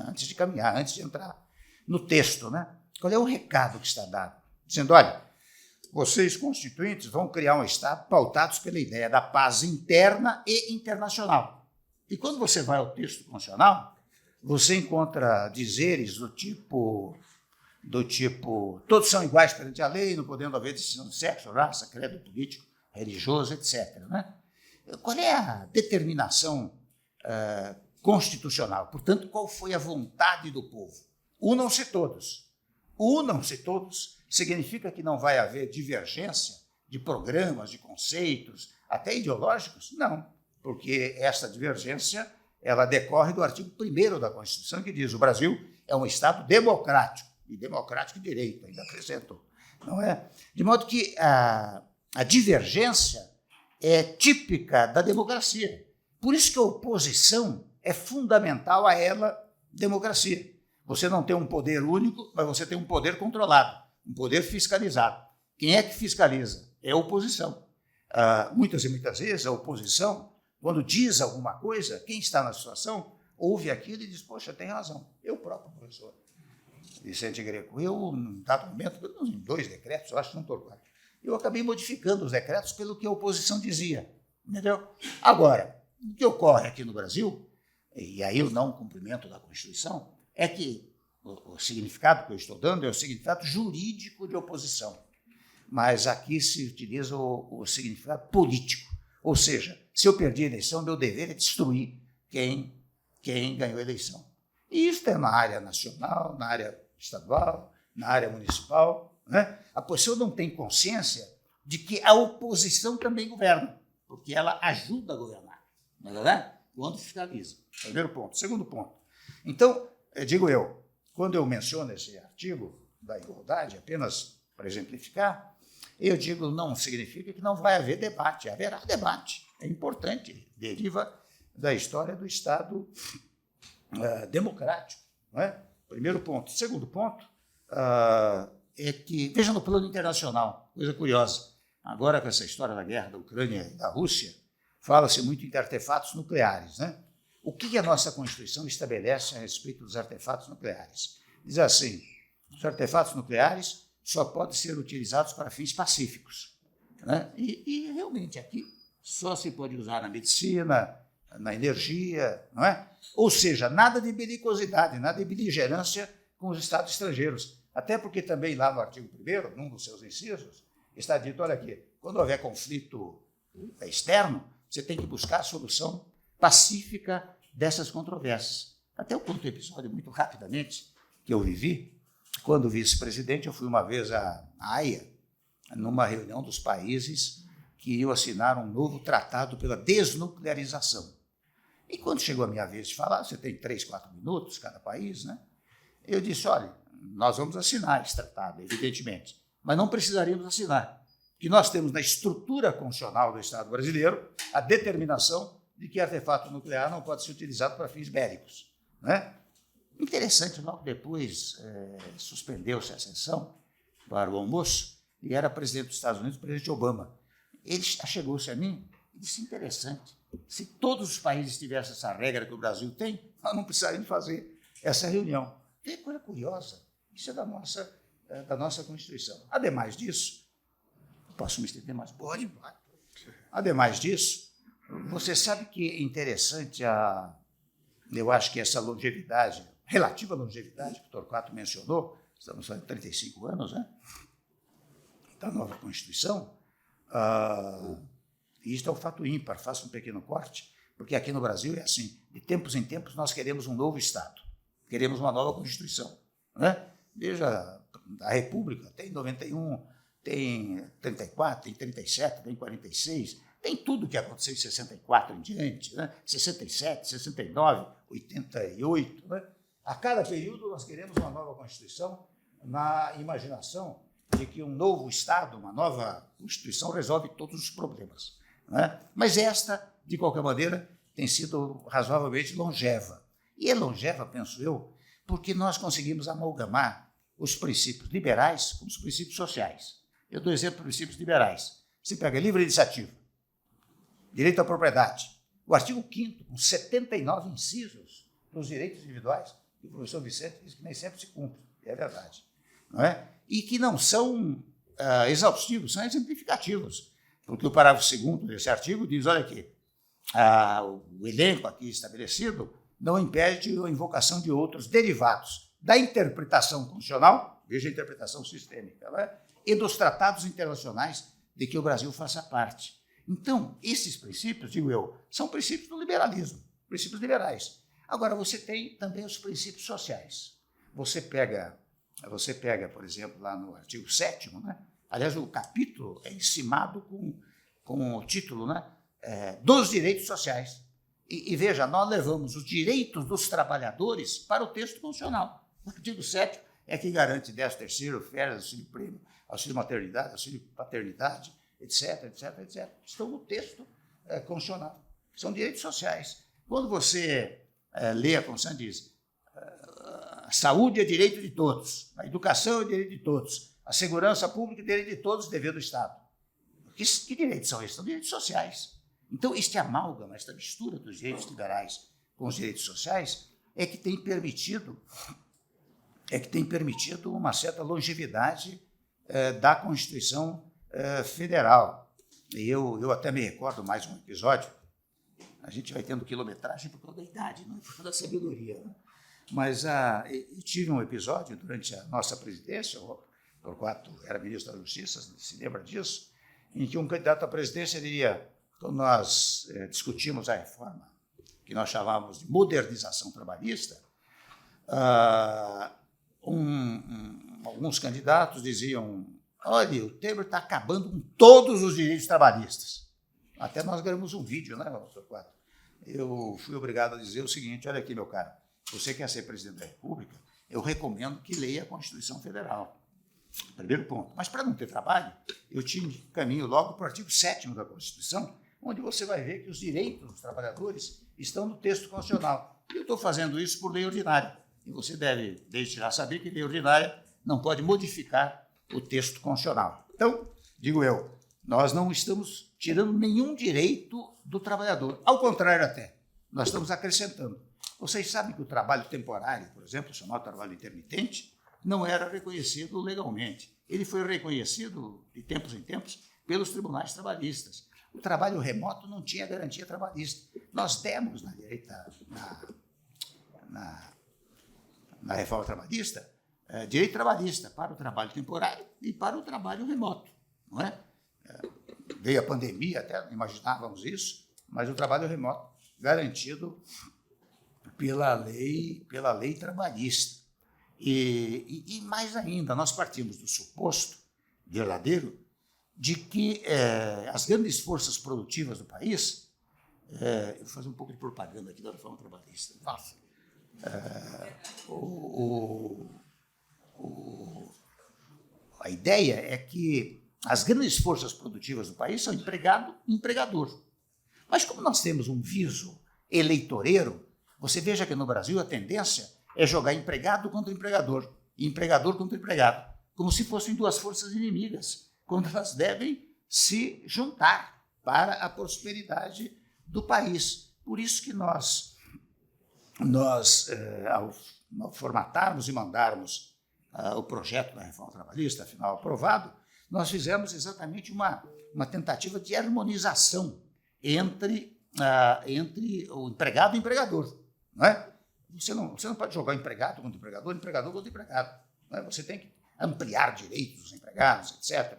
antes de caminhar, antes de entrar. no texto, né? Qual é o recado que está dado? Dizendo, olha, vocês constituintes vão criar um Estado pautados pela ideia da paz interna e internacional. E quando você vai ao texto constitucional, você encontra dizeres do tipo, todos são iguais perante a lei, não podendo haver distinção de sexo, raça, credo político, religioso, etc. Né? Qual é a determinação constitucional? Portanto, qual foi a vontade do povo? Unam-se todos. Unam-se todos significa que não vai haver divergência de programas, de conceitos, até ideológicos? Não, porque essa divergência ela decorre do artigo 1º da Constituição, que diz: o Brasil é um Estado democrático, e democrático de direito, ainda acrescentou. Não é? De modo que a divergência é típica da democracia. Por isso que a oposição é fundamental a ela, democracia. Você não tem um poder único, mas você tem um poder controlado, um poder fiscalizado. Quem é que fiscaliza? É a oposição. Muitas e muitas vezes a oposição, quando diz alguma coisa, quem está na situação ouve aquilo e diz: poxa, tem razão. Eu próprio, professor Vicente Greco, eu, num dado momento, em 2 decretos, eu acho que não estou claro, eu acabei modificando os decretos pelo que a oposição dizia. Entendeu? Agora, o que ocorre aqui no Brasil, e aí o não cumprimento da Constituição, é que o significado que eu estou dando é o significado jurídico de oposição. Mas aqui se utiliza o significado político. Ou seja, se eu perdi a eleição, meu dever é destruir quem ganhou a eleição. E isso é na área nacional, na área estadual, na área municipal. Né? A pessoa não tem consciência de que a oposição também governa, porque ela ajuda a governar, não é verdade? Quando fiscaliza. Primeiro ponto. Segundo ponto. Então, digo eu, quando eu menciono esse artigo da igualdade, apenas para exemplificar, eu digo, não significa que não vai haver debate. Haverá debate. É importante. Deriva da história do Estado democrático. Não é? Primeiro ponto. Segundo ponto é que, veja no plano internacional, coisa curiosa, agora com essa história da guerra da Ucrânia e da Rússia, fala-se muito em artefatos nucleares. Né? O que a nossa Constituição estabelece a respeito dos artefatos nucleares? Diz assim: os artefatos nucleares só podem ser utilizados para fins pacíficos. Né? E realmente aqui só se pode usar na medicina, na energia, não é? Ou seja, nada de belicosidade, nada de beligerância com os Estados estrangeiros. Até porque também lá no artigo 1º, num dos seus incisos, está dito, olha aqui, quando houver conflito externo, você tem que buscar a solução pacífica dessas controvérsias. Até eu conto um episódio muito rapidamente que eu vivi. Quando vice-presidente, eu fui uma vez à Haia, numa reunião dos países que iam assinar um novo tratado pela desnuclearização. E quando chegou a minha vez de falar, você tem 3, 4 minutos, cada país, né? Eu disse, olha, nós vamos assinar esse tratado, evidentemente, mas não precisaríamos assinar, porque nós temos na estrutura constitucional do Estado brasileiro a determinação de que artefato nuclear não pode ser utilizado para fins bélicos. Né? Interessante, logo depois suspendeu-se a sessão para o almoço e era presidente dos Estados Unidos, o presidente Obama. Ele chegou-se a mim e disse, interessante, se todos os países tivessem essa regra que o Brasil tem, nós não precisaríamos fazer essa reunião. Que coisa curiosa, isso é da nossa Constituição. Ademais disso, posso me estender mais um pouquinho? Pode. Ademais disso, você sabe que é interessante eu acho que essa longevidade, relativa longevidade que o Torquato mencionou, estamos falando de 35 anos, né? Da nova Constituição, e isto é um fato ímpar, faço um pequeno corte, porque aqui no Brasil é assim, de tempos em tempos nós queremos um novo Estado, queremos uma nova Constituição. Né? Veja, a República tem 91, tem 34, tem 37, tem 46, tem tudo que aconteceu em 64 em diante, né? 67, 69, 88. Né? A cada período nós queremos uma nova Constituição na imaginação de que um novo Estado, uma nova Constituição resolve todos os problemas. Né? Mas esta, de qualquer maneira, tem sido razoavelmente longeva. E é longeva, penso eu, porque nós conseguimos amalgamar os princípios liberais com os princípios sociais. Eu dou exemplo de princípios liberais. Você pega livre iniciativa, direito à propriedade, o artigo 5º, com 79 incisos dos direitos individuais, que o professor Vicente diz que nem sempre se cumpre. é verdade. Não é? E que não são exaustivos, são exemplificativos. Porque o parágrafo 2º desse artigo diz, olha aqui, o elenco aqui estabelecido não impede a invocação de outros derivados da interpretação constitucional, veja a interpretação sistêmica, não é? E dos tratados internacionais de que o Brasil faça parte. Então, esses princípios, digo eu, são princípios do liberalismo, princípios liberais. Agora, você tem também os princípios sociais. Você pega, por exemplo, lá no artigo 7º, né? Aliás, o capítulo é encimado com o título, né? Dos direitos sociais. E veja, nós levamos os direitos dos trabalhadores para o texto constitucional. O artigo 7º é que garante 13º, férias, auxílio-prêmio, auxílio-maternidade, auxílio-paternidade, etc, etc, etc. Estão no texto constitucional. São direitos sociais. Quando você lê a Constituição, diz a saúde é direito de todos, a educação é direito de todos, a segurança pública é direito de todos, dever do Estado. Que direitos são esses? São direitos sociais. Então, este amálgama, esta mistura dos direitos liberais com os direitos sociais é que tem permitido uma certa longevidade da Constituição Federal. E eu até me recordo mais um episódio, a gente vai tendo quilometragem por causa da idade, não é por causa da sabedoria. Né? Mas eu tive um episódio durante a nossa presidência, o Torquato era ministro da Justiça, se lembra disso, em que um candidato à presidência diria, quando nós discutimos a reforma, que nós chamávamos de modernização trabalhista, alguns candidatos diziam, olha, o Temer está acabando com todos os direitos trabalhistas. Até nós ganhamos um vídeo, né, Torquato? Eu fui obrigado a dizer o seguinte, olha aqui, meu cara, você quer ser presidente da República, eu recomendo que leia a Constituição Federal. Primeiro ponto. Mas, para não ter trabalho, eu te caminho logo para o artigo 7º da Constituição, onde você vai ver que os direitos dos trabalhadores estão no texto constitucional. Eu estou fazendo isso por lei ordinária. E você deve, desde já, saber que lei ordinária não pode modificar o texto constitucional. Então, digo eu, nós não estamos tirando nenhum direito do trabalhador. Ao contrário até, nós estamos acrescentando. Vocês sabem que o trabalho temporário, por exemplo, o chamado trabalho intermitente, não era reconhecido legalmente. Ele foi reconhecido, de tempos em tempos, pelos tribunais trabalhistas. O trabalho remoto não tinha garantia trabalhista. Nós demos na reforma trabalhista direito trabalhista para o trabalho temporário e para o trabalho remoto. Não é? Veio a pandemia, até imaginávamos isso, mas o trabalho remoto garantido pela lei trabalhista. E mais ainda, nós partimos do suposto verdadeiro de que as grandes forças produtivas do país, eu vou fazer um pouco de propaganda aqui da reforma trabalhista. Nossa. A ideia é que as grandes forças produtivas do país são empregado e empregador. Mas como nós temos um viso eleitoreiro, você veja que no Brasil a tendência é jogar empregado contra empregador e empregador contra empregado, como se fossem duas forças inimigas, quando elas devem se juntar para a prosperidade do país. Por isso que nós ao formatarmos e mandarmos o projeto da reforma trabalhista, afinal aprovado, nós fizemos exatamente uma tentativa de harmonização entre o empregado e o empregador. Não é? Você não pode jogar empregado contra empregador contra empregado. Não é? Você tem que ampliar direitos dos empregados, etc.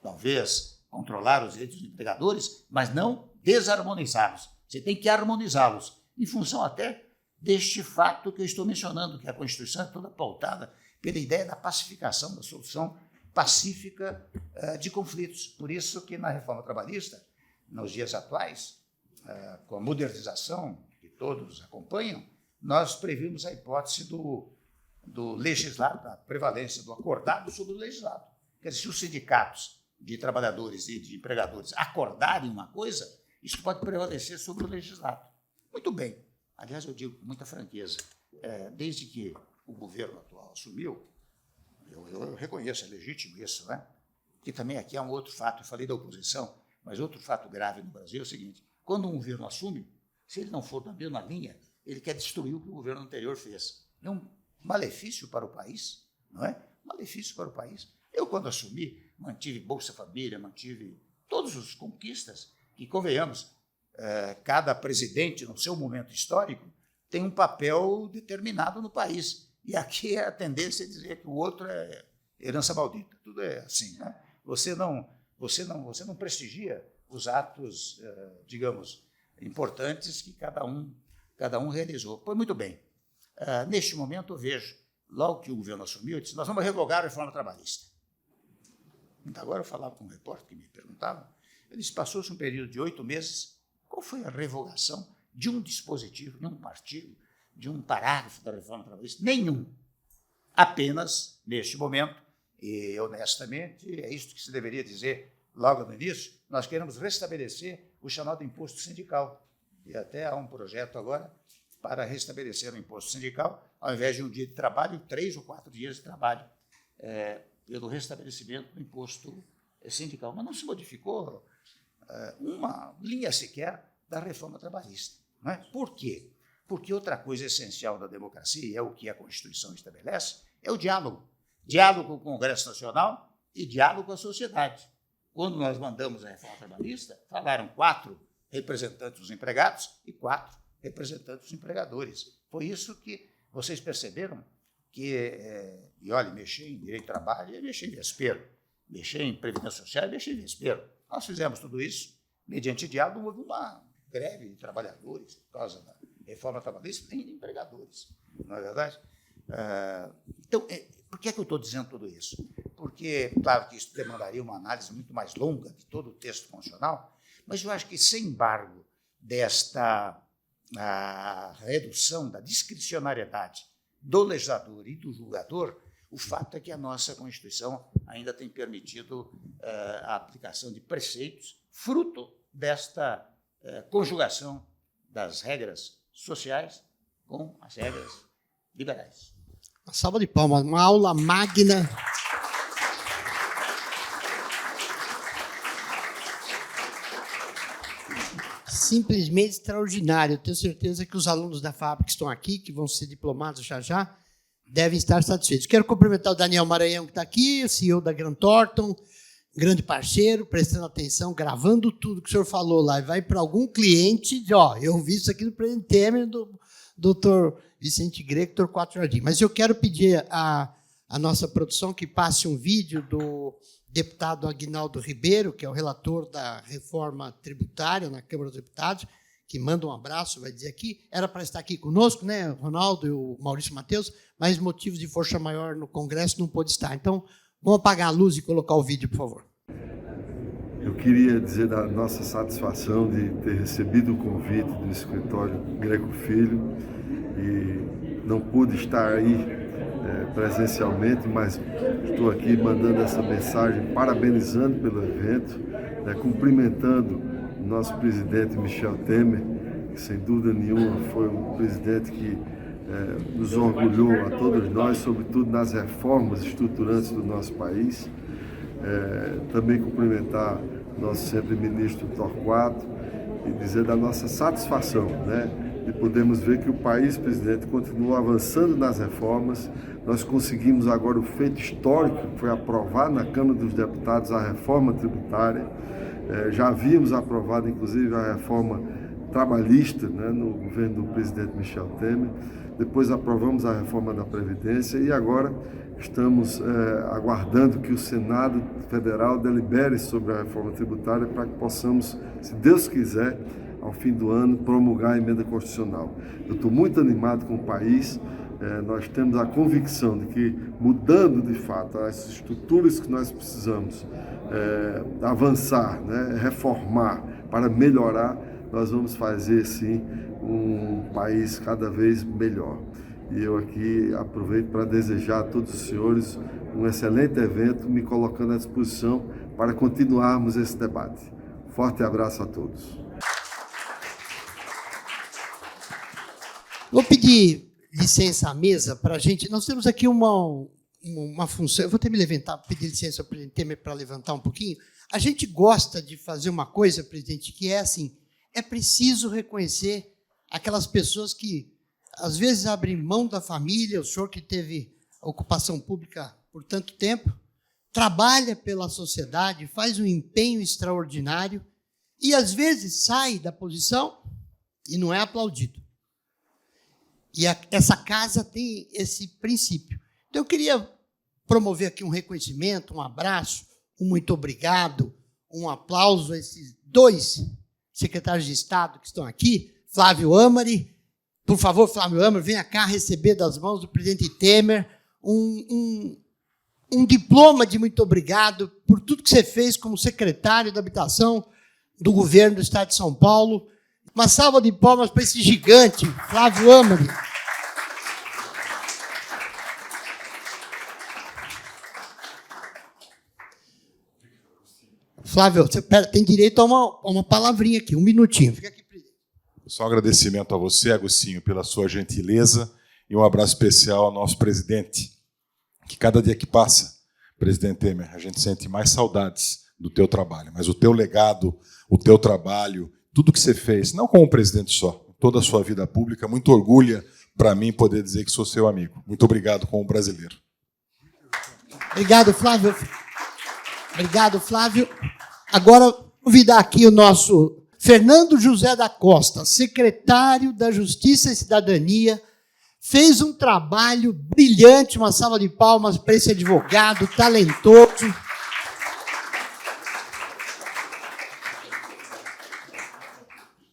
Talvez controlar os direitos dos empregadores, mas não desarmonizá-los. Você tem que harmonizá-los, em função até deste fato que eu estou mencionando, que a Constituição é toda pautada pela ideia da pacificação, da solução pacífica de conflitos. Por isso que na reforma trabalhista, nos dias atuais, com a modernização que todos acompanham, nós previmos a hipótese do legislado, da prevalência do acordado sobre o legislado. Quer dizer, se os sindicatos de trabalhadores e de empregadores acordarem uma coisa, isso pode prevalecer sobre o legislado. Muito bem. Aliás, eu digo com muita franqueza, desde que o governo atual assumiu, eu reconheço, é legítimo isso, né? Que também aqui há um outro fato, eu falei da oposição, mas outro fato grave no Brasil é o seguinte, quando um governo assume, se ele não for na mesma linha, ele quer destruir o que o governo anterior fez. malefício para o país, não é? Malefício para o país. Eu, quando assumi, mantive Bolsa Família, mantive todas as conquistas que, convenhamos, cada presidente, no seu momento histórico, tem um papel determinado no país. E aqui a tendência é dizer que o outro é herança maldita. Tudo é assim, né? Você não prestigia os atos, digamos, importantes que cada um realizou. Pois muito bem. Neste momento, eu vejo, logo que o governo assumiu, eu disse, nós vamos revogar a reforma trabalhista. Então, agora eu falava com um repórter que me perguntava, ele disse, passou-se um período de 8 meses, qual foi a revogação de um dispositivo, de um artigo, de um parágrafo da reforma trabalhista? Nenhum. Apenas, neste momento, e honestamente, é isso que se deveria dizer logo no início, nós queremos restabelecer o chamado imposto sindical. E até há um projeto agora para restabelecer o imposto sindical, ao invés de um dia de trabalho, 3 ou 4 dias de trabalho, pelo restabelecimento do imposto sindical. Mas não se modificou uma linha sequer da reforma trabalhista. Não é? Por quê? Porque outra coisa essencial da democracia, e é o que a Constituição estabelece, é o diálogo. Diálogo com o Congresso Nacional e diálogo com a sociedade. Quando nós mandamos a reforma trabalhista, falaram 4 representantes dos empregados e 4 representantes dos empregadores. Foi isso que vocês perceberam que, e olha, mexer em direito de trabalho é mexer em vespeiro, mexer em previdência social é mexer em vespeiro. Nós fizemos tudo isso mediante diálogo, houve uma greve de trabalhadores por causa da reforma trabalhista e de empregadores, não é verdade? Então, por que é que eu estou dizendo tudo isso? Porque, claro que isso demandaria uma análise muito mais longa de todo o texto constitucional, mas eu acho que, sem embargo, desta redução da discricionariedade do legislador e do julgador, o fato é que a nossa Constituição ainda tem permitido a aplicação de preceitos fruto desta conjugação das regras sociais com as regras liberais. Uma salva de palmas, uma aula magna. Simplesmente extraordinário. Eu tenho certeza que os alunos da FAP que estão aqui, que vão ser diplomados já, devem estar satisfeitos. Quero cumprimentar o Daniel Maranhão, que está aqui, o CEO da Grant Thornton, grande parceiro, prestando atenção, gravando tudo que o senhor falou lá, e vai para algum cliente, eu vi isso aqui no presidente Temer, do doutor Vicente Greco, doutor Quatro Jardim. Mas eu quero pedir à nossa produção que passe um vídeo do deputado Aguinaldo Ribeiro, que é o relator da reforma tributária na Câmara dos Deputados, que manda um abraço, vai dizer aqui, era para estar aqui conosco, né, Ronaldo e o Maurício Matheus, mas motivos de força maior no Congresso não pôde estar. Então, vamos apagar a luz e colocar o vídeo, por favor. Eu queria dizer da nossa satisfação de ter recebido o convite do escritório Greco Filho e não pude estar aí presencialmente, mas estou aqui mandando essa mensagem, parabenizando pelo evento, cumprimentando o nosso presidente Michel Temer, que sem dúvida nenhuma foi um presidente que nos orgulhou a todos nós, sobretudo nas reformas estruturantes do nosso país. Também cumprimentar o nosso sempre ministro Torquato e dizer da nossa satisfação, de podermos ver que o país, presidente, continua avançando nas reformas. Nós conseguimos agora o feito histórico, que foi aprovar na Câmara dos Deputados a reforma tributária. Já havíamos aprovado, inclusive, a reforma trabalhista, no governo do presidente Michel Temer. Depois aprovamos a reforma da Previdência e agora estamos aguardando que o Senado Federal delibere sobre a reforma tributária para que possamos, se Deus quiser, ao fim do ano, promulgar a emenda constitucional. Eu estou muito animado com o país. Nós temos a convicção de que, mudando de fato as estruturas que nós precisamos avançar, reformar para melhorar, nós vamos fazer, sim, um país cada vez melhor. E eu aqui aproveito para desejar a todos os senhores um excelente evento, me colocando à disposição para continuarmos esse debate. Forte abraço a todos. Vou pedir licença à mesa para a gente. Nós temos aqui uma função. Eu vou ter que me levantar, pedir licença para o Temer para levantar um pouquinho. A gente gosta de fazer uma coisa, presidente, que é assim: é preciso reconhecer aquelas pessoas que às vezes abre mão da família, o senhor que teve ocupação pública por tanto tempo, trabalha pela sociedade, faz um empenho extraordinário e, às vezes, sai da posição e não é aplaudido. E essa casa tem esse princípio. Então, eu queria promover aqui um reconhecimento, um abraço, um muito obrigado, um aplauso a esses 2 secretários de Estado que estão aqui, Flávio Amari. Por favor, Flávio Amari, venha cá receber das mãos do presidente Temer um diploma de muito obrigado por tudo que você fez como secretário da Habitação do governo do Estado de São Paulo. Uma salva de palmas para esse gigante, Flávio Amari. Flávio, você tem direito a uma palavrinha aqui, 1 minutinho. Fica aqui, presidente. Só um agradecimento a você, Agostinho, pela sua gentileza e um abraço especial ao nosso presidente, que cada dia que passa, presidente Temer, a gente sente mais saudades do teu trabalho, mas o teu legado, o teu trabalho, tudo que você fez, não como presidente só, toda a sua vida pública, muito orgulho para mim poder dizer que sou seu amigo. Muito obrigado como brasileiro. Obrigado, Flávio. Obrigado, Flávio. Agora, convidar aqui o nosso Fernando José da Costa, secretário da Justiça e Cidadania, fez um trabalho brilhante, uma salva de palmas para esse advogado talentoso.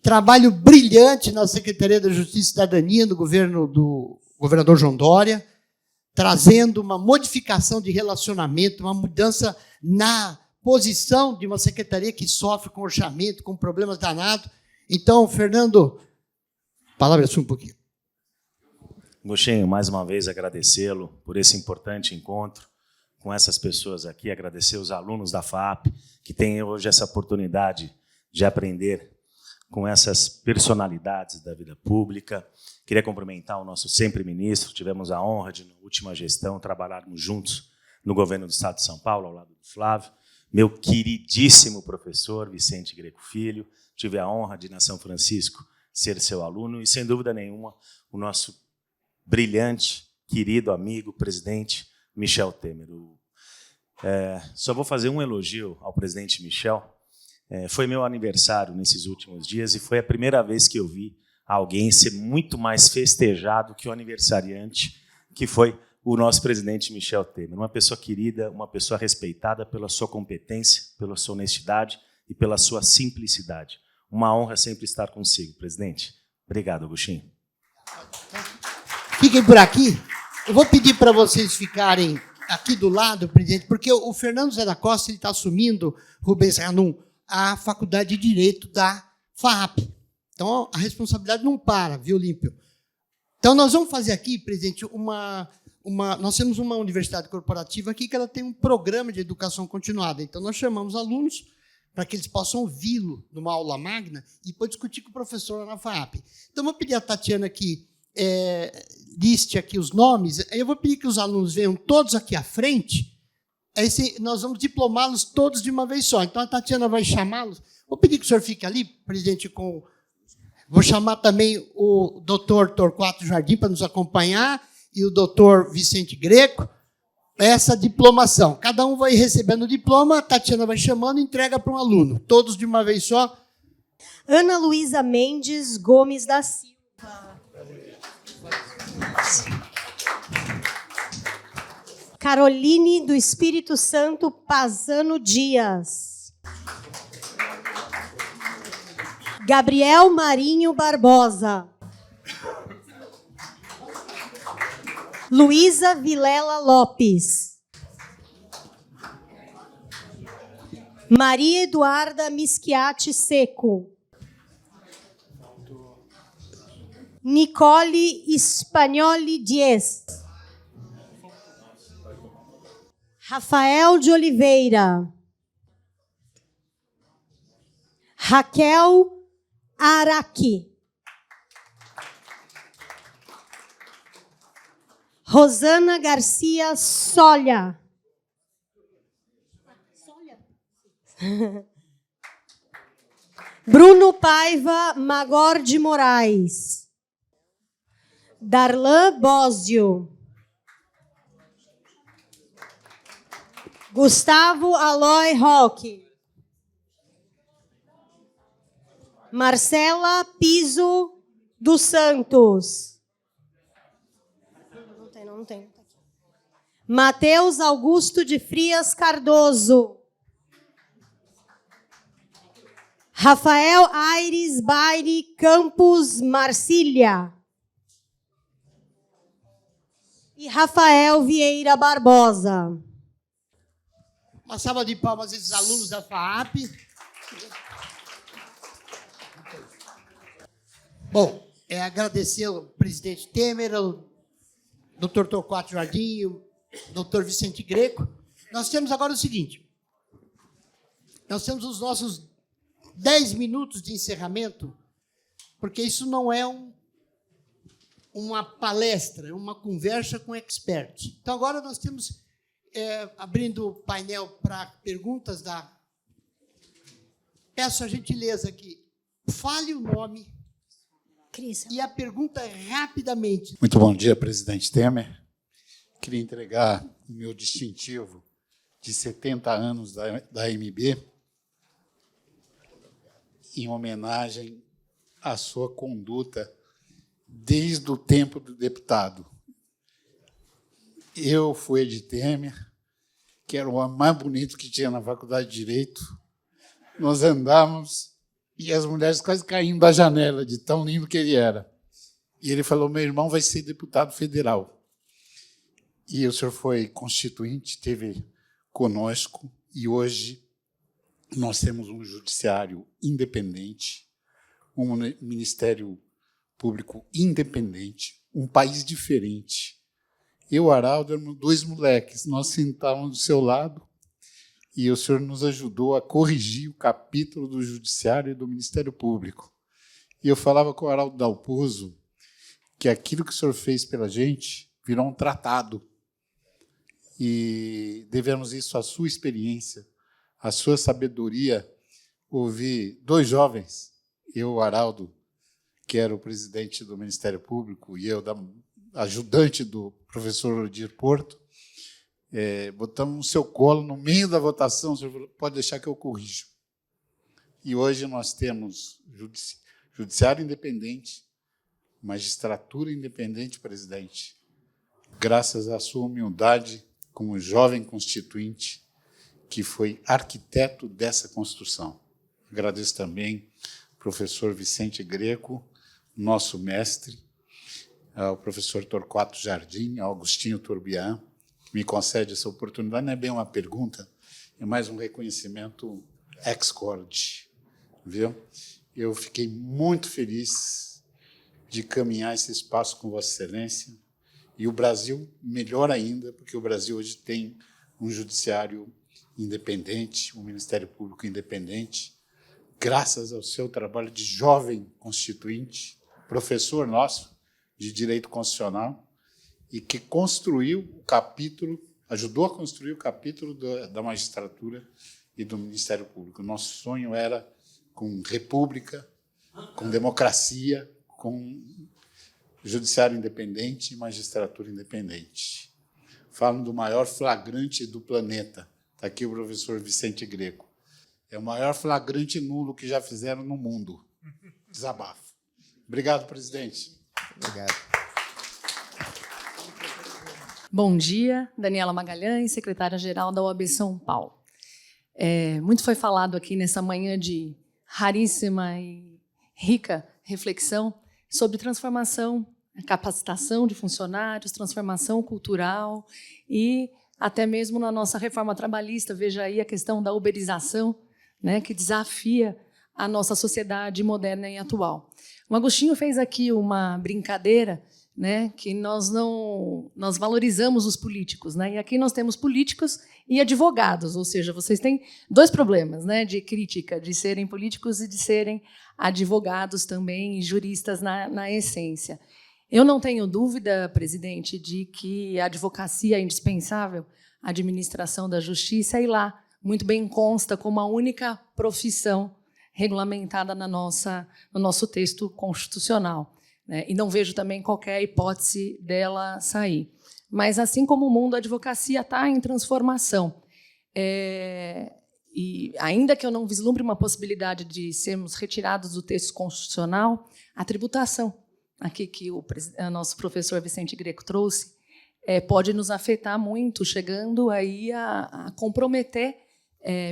Trabalho brilhante na Secretaria da Justiça e Cidadania, no governo do governador João Dória, trazendo uma modificação de relacionamento, uma mudança na posição de uma secretaria que sofre com orçamento, com problemas danados. Então, Fernando, a palavra é sua um pouquinho. Agostinho, mais uma vez agradecê-lo por esse importante encontro com essas pessoas aqui, agradecer os alunos da FAAP, que têm hoje essa oportunidade de aprender com essas personalidades da vida pública. Queria cumprimentar o nosso sempre ministro, tivemos a honra de, na última gestão, trabalharmos juntos no governo do Estado de São Paulo, ao lado do Flávio, meu queridíssimo professor Vicente Greco Filho, tive a honra de, na São Francisco, ser seu aluno, e, sem dúvida nenhuma, o nosso brilhante, querido amigo, presidente Michel Temer. Só vou fazer um elogio ao presidente Michel. Foi meu aniversário nesses últimos dias e foi a primeira vez que eu vi alguém ser muito mais festejado que o aniversariante, que foi o nosso presidente Michel Temer. Uma pessoa querida, uma pessoa respeitada pela sua competência, pela sua honestidade e pela sua simplicidade. Uma honra sempre estar consigo, presidente. Obrigado, Agostinho. Fiquem por aqui. Eu vou pedir para vocês ficarem aqui do lado, presidente, porque o Fernando José da Costa está assumindo, Rubens Ranum, a Faculdade de Direito da FAAP. Então, a responsabilidade não para, viu, Olímpio? Então, nós vamos fazer aqui, presidente, nós temos uma universidade corporativa aqui que ela tem um programa de educação continuada. Então, nós chamamos alunos para que eles possam ouvi-lo numa aula magna e depois discutir com o professor lá na FAAP. Então, vou pedir à Tatiana que liste aqui os nomes. Eu vou pedir que os alunos venham todos aqui à frente. Nós vamos diplomá-los todos de uma vez só. Então, a Tatiana vai chamá-los. Vou pedir que o senhor fique ali, presidente, Vou chamar também o doutor Torquato Jardim para nos acompanhar e o doutor Vicente Greco. Essa diplomação. Cada um vai recebendo o diploma, a Tatiana vai chamando e entrega para um aluno. Todos de uma vez só. Ana Luísa Mendes Gomes da Silva. Caroline do Espírito Santo Pazano Dias. Gabriel Marinho Barbosa. Luísa Vilela Lopes. Maria Eduarda Mischiati Seco. Nicole Spagnoli Dias. Rafael de Oliveira. Raquel Araki. Rosana Garcia Solha. Bruno Paiva Magor de Moraes. Darlan Bósio. Gustavo Aloy Roque. Marcela Piso dos Santos. Não tem. Matheus Augusto de Frias Cardoso. Rafael Aires Baire Campos Marcília. E Rafael Vieira Barbosa. Uma salva de palmas a esses alunos da FAAP. Bom, agradecer ao presidente Temer, ao Dr. Torquato Jardim, ao Dr. Vicente Greco. Nós temos agora o seguinte. Nós temos os nossos 10 minutos de encerramento, porque isso não é uma palestra, é uma conversa com experts. Então, agora nós temos, abrindo o painel para perguntas, peço a gentileza que fale o nome e a pergunta rapidamente. Muito bom dia, presidente Temer. Queria entregar o meu distintivo de 70 anos da AMB em homenagem à sua conduta desde o tempo do deputado. Eu fui de Temer, que era o homem mais bonito que tinha na Faculdade de Direito. Nós andávamos e as mulheres quase caindo da janela, de tão lindo que ele era. E ele falou, meu irmão vai ser deputado federal. E o senhor foi constituinte, esteve conosco, e hoje nós temos um judiciário independente, um Ministério Público independente, um país diferente. Eu, Araldo, éramos 2 moleques, nós sentávamos do seu lado e o senhor nos ajudou a corrigir o capítulo do Judiciário e do Ministério Público. E eu falava com o Araldo Dalpozo que aquilo que o senhor fez pela gente virou um tratado. E devemos isso à sua experiência, à sua sabedoria. Ouvi 2 jovens, eu, o Araldo, que era o presidente do Ministério Público, e eu, ajudante do professor Odir Porto, botamos no seu colo, no meio da votação, o senhor falou, pode deixar que eu corrijo. E hoje nós temos judiciário independente, magistratura independente, presidente, graças à sua humildade como jovem constituinte, que foi arquiteto dessa construção. Agradeço também ao professor Vicente Greco, nosso mestre, ao professor Torquato Jardim, ao Agostinho Turbian, que me concede essa oportunidade. Não é bem uma pergunta, é mais um reconhecimento ex-corte, viu? Eu fiquei muito feliz de caminhar esse espaço com Vossa Excelência, e o Brasil, melhor ainda, porque o Brasil hoje tem um judiciário independente, um Ministério Público independente, graças ao seu trabalho de jovem constituinte, professor nosso de Direito Constitucional, e que construiu o capítulo, ajudou a construir o capítulo da magistratura e do Ministério Público. Nosso sonho era com república, com democracia, com judiciário independente e magistratura independente. Falam do maior flagrante do planeta. Está aqui o professor Vicente Greco. É o maior flagrante nulo que já fizeram no mundo. Desabafo. Obrigado, presidente. Obrigado. Bom dia, Daniela Magalhães, secretária-geral da OAB São Paulo. Muito foi falado aqui nessa manhã de raríssima e rica reflexão sobre transformação, capacitação de funcionários, transformação cultural e até mesmo na nossa reforma trabalhista, veja aí a questão da uberização, né, que desafia a nossa sociedade moderna e atual. O Agostinho fez aqui uma brincadeira, né, que nós valorizamos os políticos, né, e aqui nós temos políticos e advogados, ou seja, vocês têm 2 problemas, né, de crítica, de serem políticos e de serem advogados também, e juristas na essência. Eu não tenho dúvida, presidente, de que a advocacia é indispensável, a administração da justiça, e lá muito bem consta como a única profissão regulamentada no nosso texto constitucional. né? E não vejo também qualquer hipótese dela sair. Mas, assim como o mundo, a advocacia está em transformação. E ainda que eu não vislumbre uma possibilidade de sermos retirados do texto constitucional, a tributação, aqui que o nosso professor Vicente Greco trouxe, pode nos afetar muito, chegando aí a comprometer,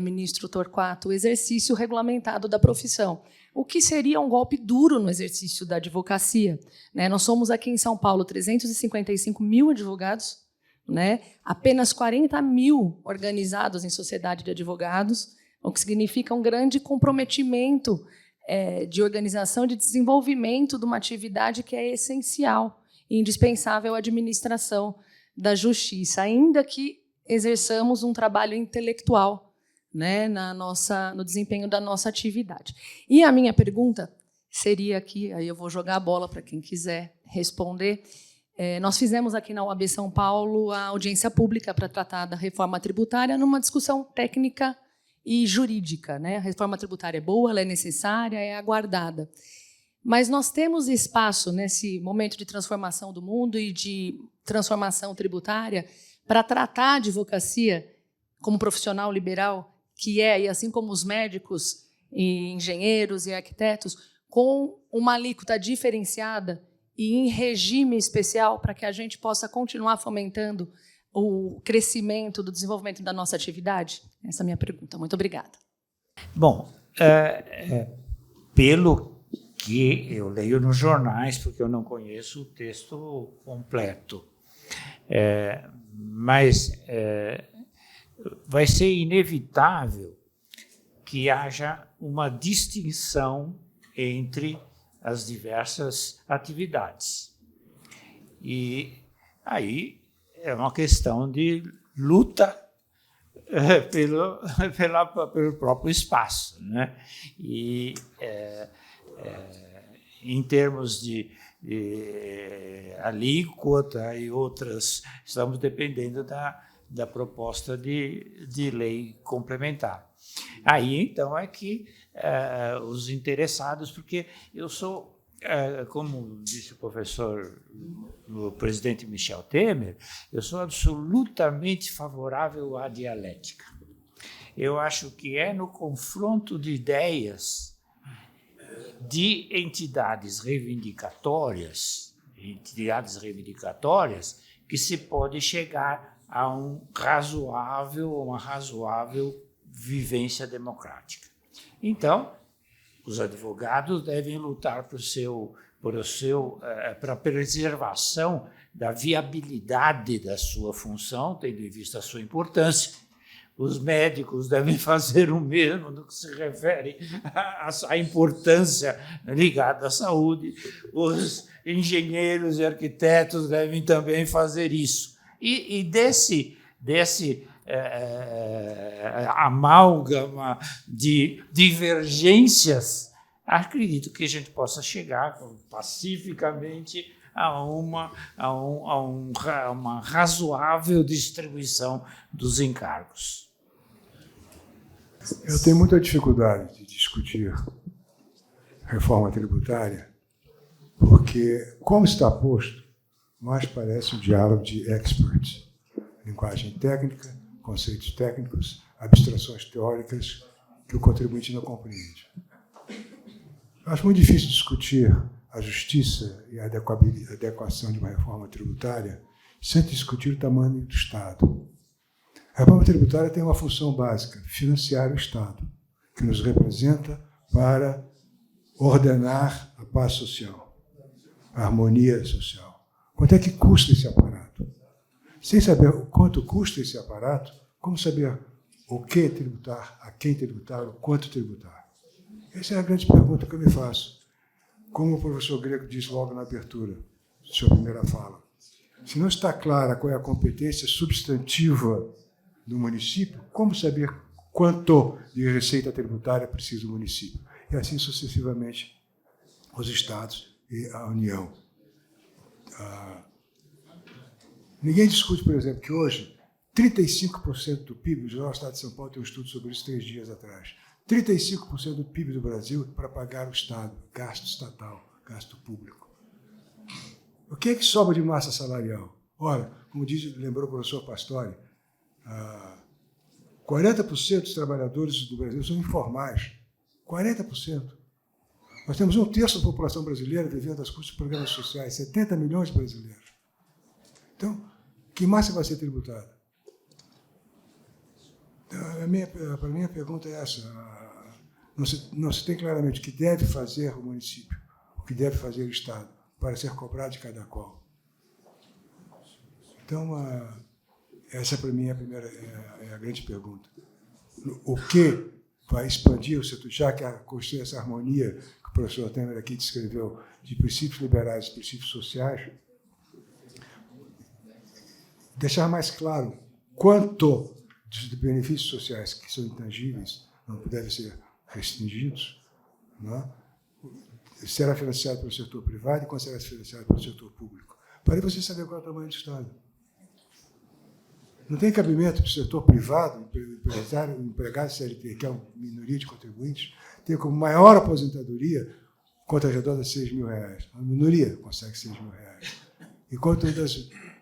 ministro Torquato, o exercício regulamentado da profissão, o que seria um golpe duro no exercício da advocacia, né? Nós somos aqui em São Paulo 355 mil advogados, né? Apenas 40 mil organizados em sociedade de advogados, o que significa um grande comprometimento de organização e de desenvolvimento de uma atividade que é essencial e indispensável à administração da justiça, ainda que exerçamos um trabalho intelectual, né, no desempenho da nossa atividade. E a minha pergunta seria aqui, aí eu vou jogar a bola para quem quiser responder. Nós fizemos aqui na OAB São Paulo a audiência pública para tratar da reforma tributária numa discussão técnica e jurídica, né? A reforma tributária é boa, ela é necessária, é aguardada. Mas nós temos espaço nesse momento de transformação do mundo e de transformação tributária para tratar a advocacia como profissional liberal, que e assim como os médicos, e engenheiros e arquitetos, com uma alíquota diferenciada e em regime especial para que a gente possa continuar fomentando o crescimento do desenvolvimento da nossa atividade? Essa é a minha pergunta. Muito obrigada. Bom, pelo que eu leio nos jornais, porque eu não conheço o texto completo, mas vai ser inevitável que haja uma distinção entre as diversas atividades. E aí é uma questão de luta pelo próprio espaço, né? E em termos de alíquota e outras, estamos dependendo da proposta de lei complementar. Aí, então, é que os interessados, porque eu sou, como disse o presidente Michel Temer, eu sou absolutamente favorável à dialética. Eu acho que é no confronto de ideias de entidades reivindicatórias que se pode chegar a uma razoável vivência democrática. Então, os advogados devem lutar para a preservação da viabilidade da sua função, tendo em vista a sua importância. Os médicos devem fazer o mesmo no que se refere à importância ligada à saúde. Os engenheiros e arquitetos devem também fazer isso. E desse amálgama de divergências, acredito que a gente possa chegar pacificamente a uma razoável distribuição dos encargos. Eu tenho muita dificuldade de discutir reforma tributária, porque, como está posto, mais parece um diálogo de experts. Linguagem técnica, conceitos técnicos, abstrações teóricas que o contribuinte não compreende. Eu acho muito difícil discutir a justiça e a adequação de uma reforma tributária sem discutir o tamanho do Estado. A reforma tributária tem uma função básica, financiar o Estado, que nos representa para ordenar a paz social, a harmonia social. Quanto é que custa esse aparato? Sem saber o quanto custa esse aparato, como saber o que tributar, a quem tributar, o quanto tributar? Essa é a grande pergunta que eu me faço. Como o professor Greco disse logo na abertura de sua primeira fala, se não está clara qual é a competência substantiva do município, como saber quanto de receita tributária precisa o município? E assim sucessivamente os estados e a União. Ninguém discute, por exemplo, que hoje 35% do PIB, o Jornal Estado de São Paulo tem um estudo sobre isso 3 dias atrás, 35% do PIB do Brasil para pagar o Estado, gasto estatal, gasto público. O que é que sobra de massa salarial? Ora, como lembrou o professor Pastore, 40% dos trabalhadores do Brasil são informais. 40%. Nós temos 1/3 da população brasileira vivendo às custas de programas sociais, 70 milhões de brasileiros. Então, que massa vai ser tributada? Para mim, a pergunta é essa. Não se tem claramente o que deve fazer o município, o que deve fazer o Estado, para ser cobrado de cada qual. Então, essa, para mim, é a grande pergunta. O que vai expandir o setor, já que construir essa harmonia que o professor Temer aqui descreveu, de princípios liberais e princípios sociais, deixar mais claro quanto dos benefícios sociais que são intangíveis não devem ser restringidos, não é? Será financiado pelo setor privado e quanto será financiado pelo setor público. Para você saber qual é o tamanho do Estado. Não tem cabimento para o setor privado, o empregado CLT, que é uma minoria de contribuintes, ter como maior aposentadoria conta redonda de R$6.000. A minoria consegue R$6.000. Enquanto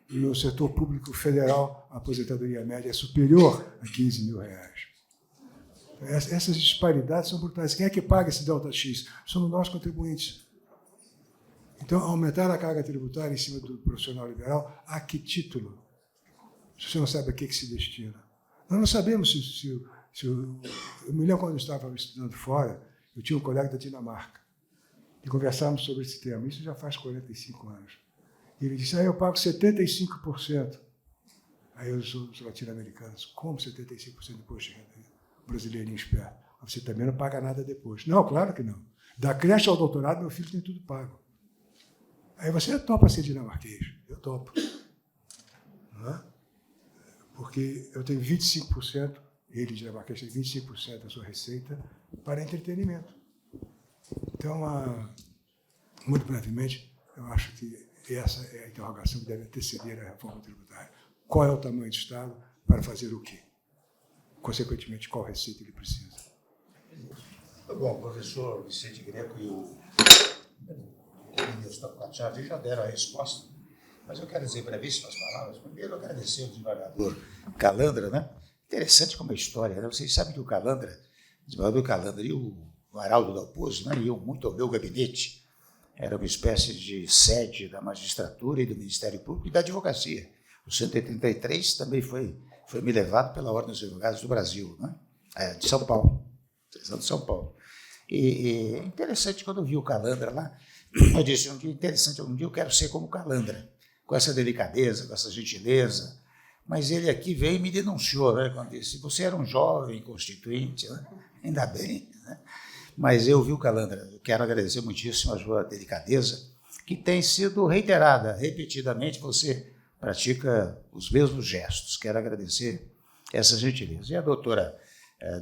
no setor público federal a aposentadoria média é superior a R$15.000. Essas disparidades são brutais. Quem é que paga esse delta X? Somos nós, contribuintes. Então, aumentar a carga tributária em cima do profissional liberal, a que título? Se você não sabe a que se destina. Nós não sabemos se eu me lembro quando eu estava estudando fora, eu tinha um colega da Dinamarca, e conversávamos sobre esse tema. Isso já faz 45 anos. E ele disse, eu pago 75%. Aí os latino-americanos, como 75% de imposto de renda? O brasileirinho esperto. Você também não paga nada depois. Não, claro que não. Da creche ao doutorado, meu filho tem tudo pago. Aí você topa ser dinamarquês. Eu topo. Não é? Porque eu tenho 25%, ele dinamarquês tem 25% da sua receita para entretenimento. Então, muito brevemente, eu acho que essa é a interrogação que deve anteceder a reforma tributária. Qual é o tamanho do Estado para fazer o quê? Consequentemente, qual receita ele precisa? Bom, o professor Vicente Greco e o ministro Torquato já deram a resposta, mas eu quero dizer brevíssimas palavras. Primeiro, agradecer ao desembargador Calandra, né? Interessante como é a história, né? Vocês sabem que o Calandra, o desembargador Calandra e o Araldo Dalpozo, né, iam muito ao meu gabinete. Era uma espécie de sede da magistratura e do Ministério Público e da advocacia. O 183 também foi me levado pela Ordem dos Advogados do Brasil, né? De São Paulo, de São Paulo. E interessante, quando eu vi o Calandra lá, eu disse, um dia eu quero ser como o Calandra, com essa delicadeza, com essa gentileza. Mas ele aqui veio e me denunciou, né, quando disse, você era um jovem constituinte, né? Ainda bem, né? Mas eu vi o Calandra, eu quero agradecer muitíssimo a sua delicadeza, que tem sido reiterada, repetidamente, você pratica os mesmos gestos. Quero agradecer essa gentileza. E a doutora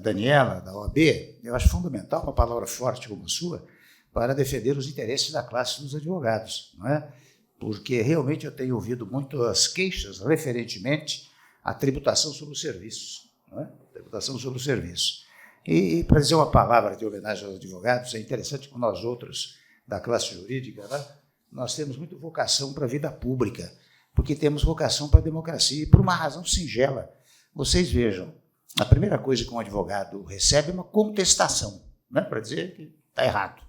Daniela, da OAB, eu acho fundamental uma palavra forte como a sua para defender os interesses da classe dos advogados, não é? Porque realmente eu tenho ouvido muitas queixas referentemente à tributação sobre os serviços, não é? Tributação sobre os serviços. E para dizer uma palavra de homenagem aos advogados, é interessante que nós outros da classe jurídica, né, nós temos muita vocação para a vida pública, porque temos vocação para a democracia, e por uma razão singela. Vocês vejam, a primeira coisa que um advogado recebe é uma contestação, né, para dizer que está errado.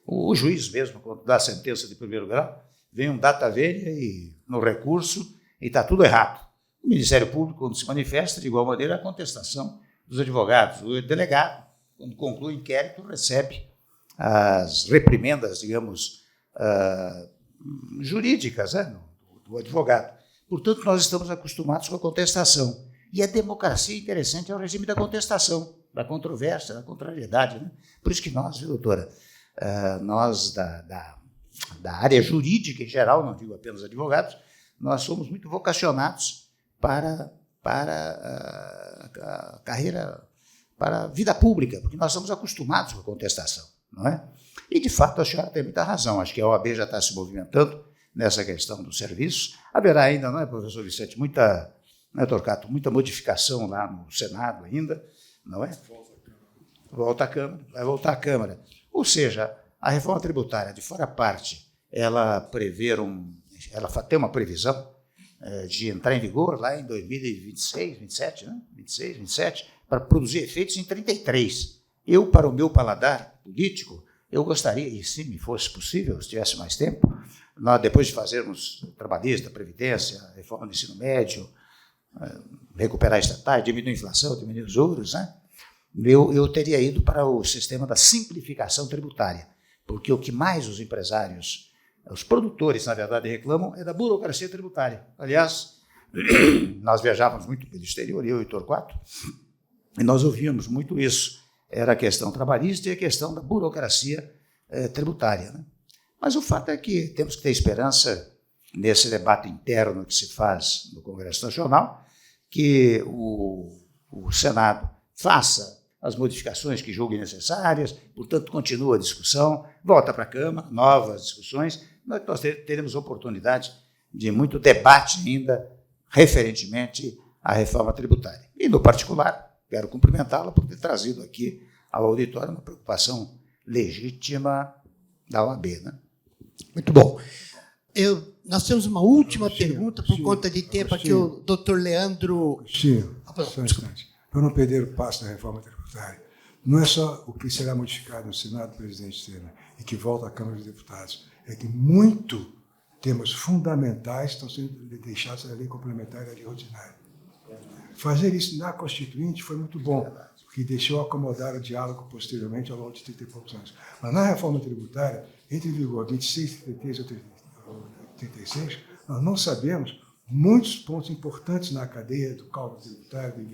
O juiz mesmo, quando dá a sentença de primeiro grau, vem um data vênia no recurso e está tudo errado. O Ministério Público, quando se manifesta, de igual maneira, a contestação dos advogados. O delegado, quando conclui o inquérito, recebe as reprimendas, digamos, jurídicas, né, do advogado. Portanto, nós estamos acostumados com a contestação. E a democracia interessante é o regime da contestação, da controvérsia, da contrariedade, né? Por isso que nós, viu, doutora, nós da área jurídica em geral, não digo apenas advogados, nós somos muito vocacionados para a carreira, para a vida pública, porque nós estamos acostumados com a contestação, não é? E, de fato, a senhora tem muita razão. Acho que a OAB já está se movimentando nessa questão dos serviços. Haverá ainda, não é, professor Vicente, muita modificação lá no Senado ainda, não é? Vai voltar à Câmara. Ou seja, a reforma tributária, de fora parte, ela prever ela tem uma previsão de entrar em vigor lá em 2026, 27, né? 26, 27, para produzir efeitos em 33. Eu, para o meu paladar político, eu gostaria, e se me fosse possível, se tivesse mais tempo, nós, depois de fazermos trabalhista, previdência, reforma do ensino médio, recuperar estatais, diminuir a inflação, diminuir os juros, né? Eu teria ido para o sistema da simplificação tributária, porque o que mais os empresários, os produtores, na verdade, reclamam é da burocracia tributária. Aliás, nós viajávamos muito pelo exterior, eu e o Torquato, e nós ouvíamos muito isso. Era a questão trabalhista e a questão da burocracia tributária, né? Mas o fato é que temos que ter esperança nesse debate interno que se faz no Congresso Nacional, que o Senado faça as modificações que julguem necessárias, portanto, continua a discussão, volta para a Câmara, novas discussões, nós teremos oportunidade de muito debate ainda referentemente à reforma tributária. E, no particular, quero cumprimentá-la por ter trazido aqui ao auditório uma preocupação legítima da OAB, né? Muito bom. Nós temos uma última pergunta, por conta de tempo, aqui o doutor Leandro... Agostinho, só um instante. Para não perder o passo da reforma tributária, não é só o que será modificado no Senado do presidente Temer e que volta à Câmara dos Deputados, é que temas fundamentais estão sendo deixados na lei complementar e na lei ordinária. Fazer isso na Constituinte foi muito bom, porque deixou acomodar o diálogo posteriormente ao longo de 30 e poucos anos. Mas na reforma tributária, entre vigor 26, 33 ou 36, nós não sabemos muitos pontos importantes na cadeia do cálculo tributário,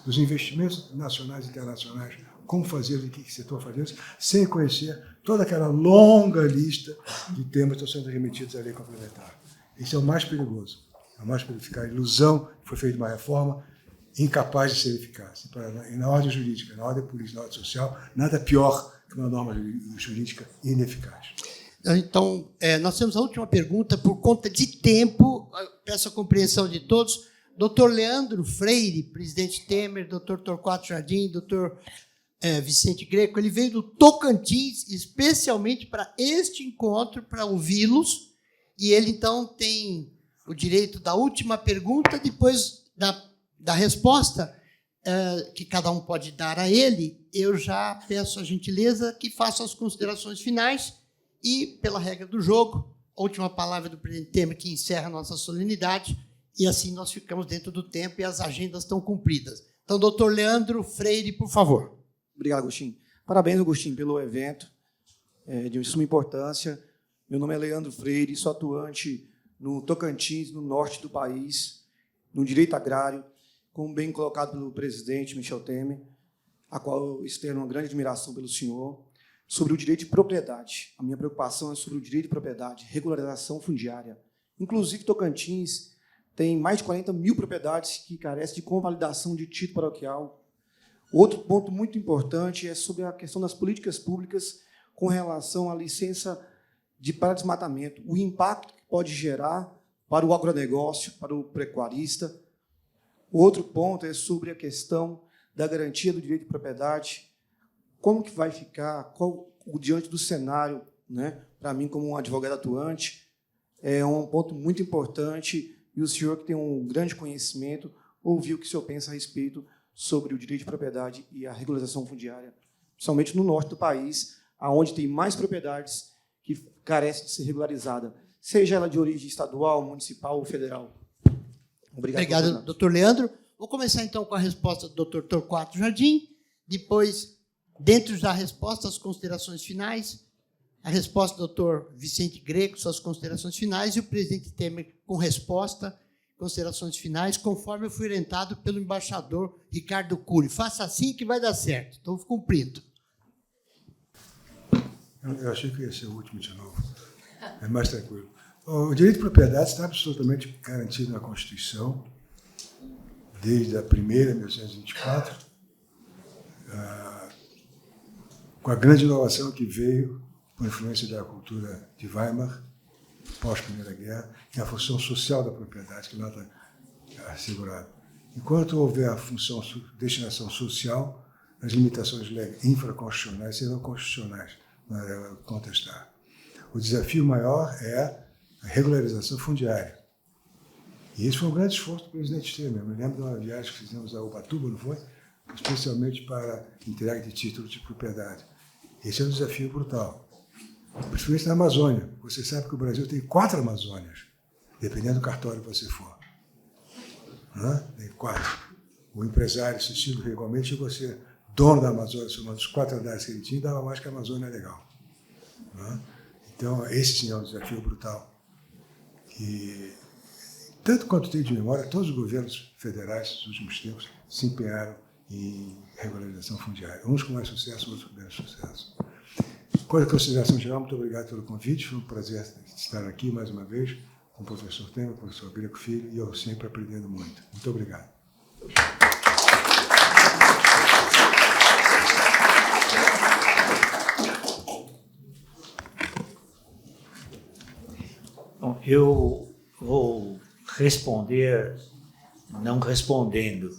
dos investimentos nacionais e internacionais, como fazer, em que setor fazer isso, sem conhecer toda aquela longa lista de temas que estão sendo remetidos à lei complementar. Esse é o mais perigoso. É o mais perigoso, ficar a ilusão que foi feita uma reforma incapaz de ser eficaz. E na ordem jurídica, na ordem política, na ordem social, nada pior que uma norma jurídica ineficaz. Então, nós temos a última pergunta, por conta de tempo, peço a compreensão de todos. Doutor Leandro Freire, presidente Temer, doutor Torquato Jardim, doutor Vicente Greco, ele veio do Tocantins especialmente para este encontro, para ouvi-los, e ele, então, tem o direito da última pergunta, depois da resposta que cada um pode dar a ele, eu já peço a gentileza que faça as considerações finais e, pela regra do jogo, a última palavra do presidente Temer, que encerra a nossa solenidade, e assim nós ficamos dentro do tempo e as agendas estão cumpridas. Então, doutor Leandro Freire, por favor. Obrigado, Agostinho. Parabéns, Agostinho, pelo evento, de suma importância. Meu nome é Leandro Freire, sou atuante no Tocantins, no norte do país, no direito agrário, como bem colocado pelo presidente Michel Temer, a qual eu externo uma grande admiração pelo senhor, sobre o direito de propriedade. A minha preocupação é sobre o direito de propriedade, regularização fundiária. Inclusive, Tocantins tem mais de 40 mil propriedades que carecem de convalidação de título paroquial. Outro ponto muito importante é sobre a questão das políticas públicas com relação à licença para desmatamento, o impacto que pode gerar para o agronegócio, para o pecuarista. O outro ponto é sobre a questão da garantia do direito de propriedade. Como que vai ficar, diante do cenário, né? Para mim, como um advogado atuante, é um ponto muito importante, e o senhor, que tem um grande conhecimento, ouvir o que o senhor pensa a respeito sobre o direito de propriedade e a regularização fundiária, principalmente no norte do país, onde tem mais propriedades que carecem de ser regularizada, seja ela de origem estadual, municipal ou federal. Obrigado, doutor Leandro. Vou começar, então, com a resposta do doutor Torquato Jardim, depois, dentro da resposta, as considerações finais, a resposta do doutor Vicente Greco, suas considerações finais, e o presidente Temer com resposta, considerações finais, conforme eu fui orientado pelo embaixador Ricardo Cury. Faça assim que vai dar certo. Estou cumprindo. Eu achei que ia ser o último de novo. É mais tranquilo. O direito de propriedade está absolutamente garantido na Constituição, desde a primeira, 1924, com a grande inovação que veio por influência da cultura de Weimar, pós-Primeira Guerra, que é a função social da propriedade, que lá está assegurada. Enquanto houver a função destinação social, as limitações infraconstitucionais serão constitucionais, não é contestar. O desafio maior é a regularização fundiária. E esse foi um grande esforço do presidente Temer. Eu me lembro de uma viagem que fizemos a Ubatuba, não foi? Especialmente para entrega de título de propriedade. Esse é um desafio brutal. Principalmente na Amazônia. Você sabe que o Brasil tem 4 Amazônias, dependendo do cartório que você for. Tem 4. O empresário assistindo regularmente, você, dono da Amazônia, somando os 4 andares que ele tinha, dava mais que a Amazônia é legal. Então, esse sim é um desafio brutal. E, tanto quanto tenho de memória, todos os governos federais dos últimos tempos se empenharam em regularização fundiária. Uns com mais sucesso, outros com menos sucesso. Com a consideração geral, muito obrigado pelo convite. Foi um prazer estar aqui mais uma vez com o professor Temer, o professor Greco Filho, e eu sempre aprendendo muito. Muito obrigado. Bom, eu vou responder, não respondendo.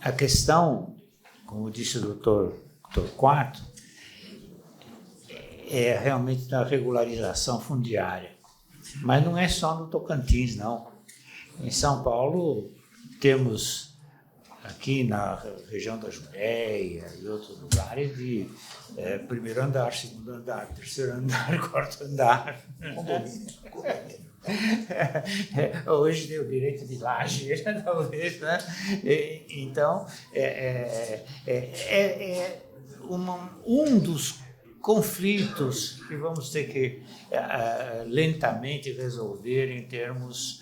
A questão, como disse o doutor Quarto, é realmente da regularização fundiária. Mas não é só no Tocantins, não. Em São Paulo, temos aqui na região da Jureia e outros lugares de primeiro andar, segundo andar, terceiro andar, quarto andar. Hoje tem o direito de laje, talvez, né? Então, um dos conflitos que vamos ter que lentamente resolver em termos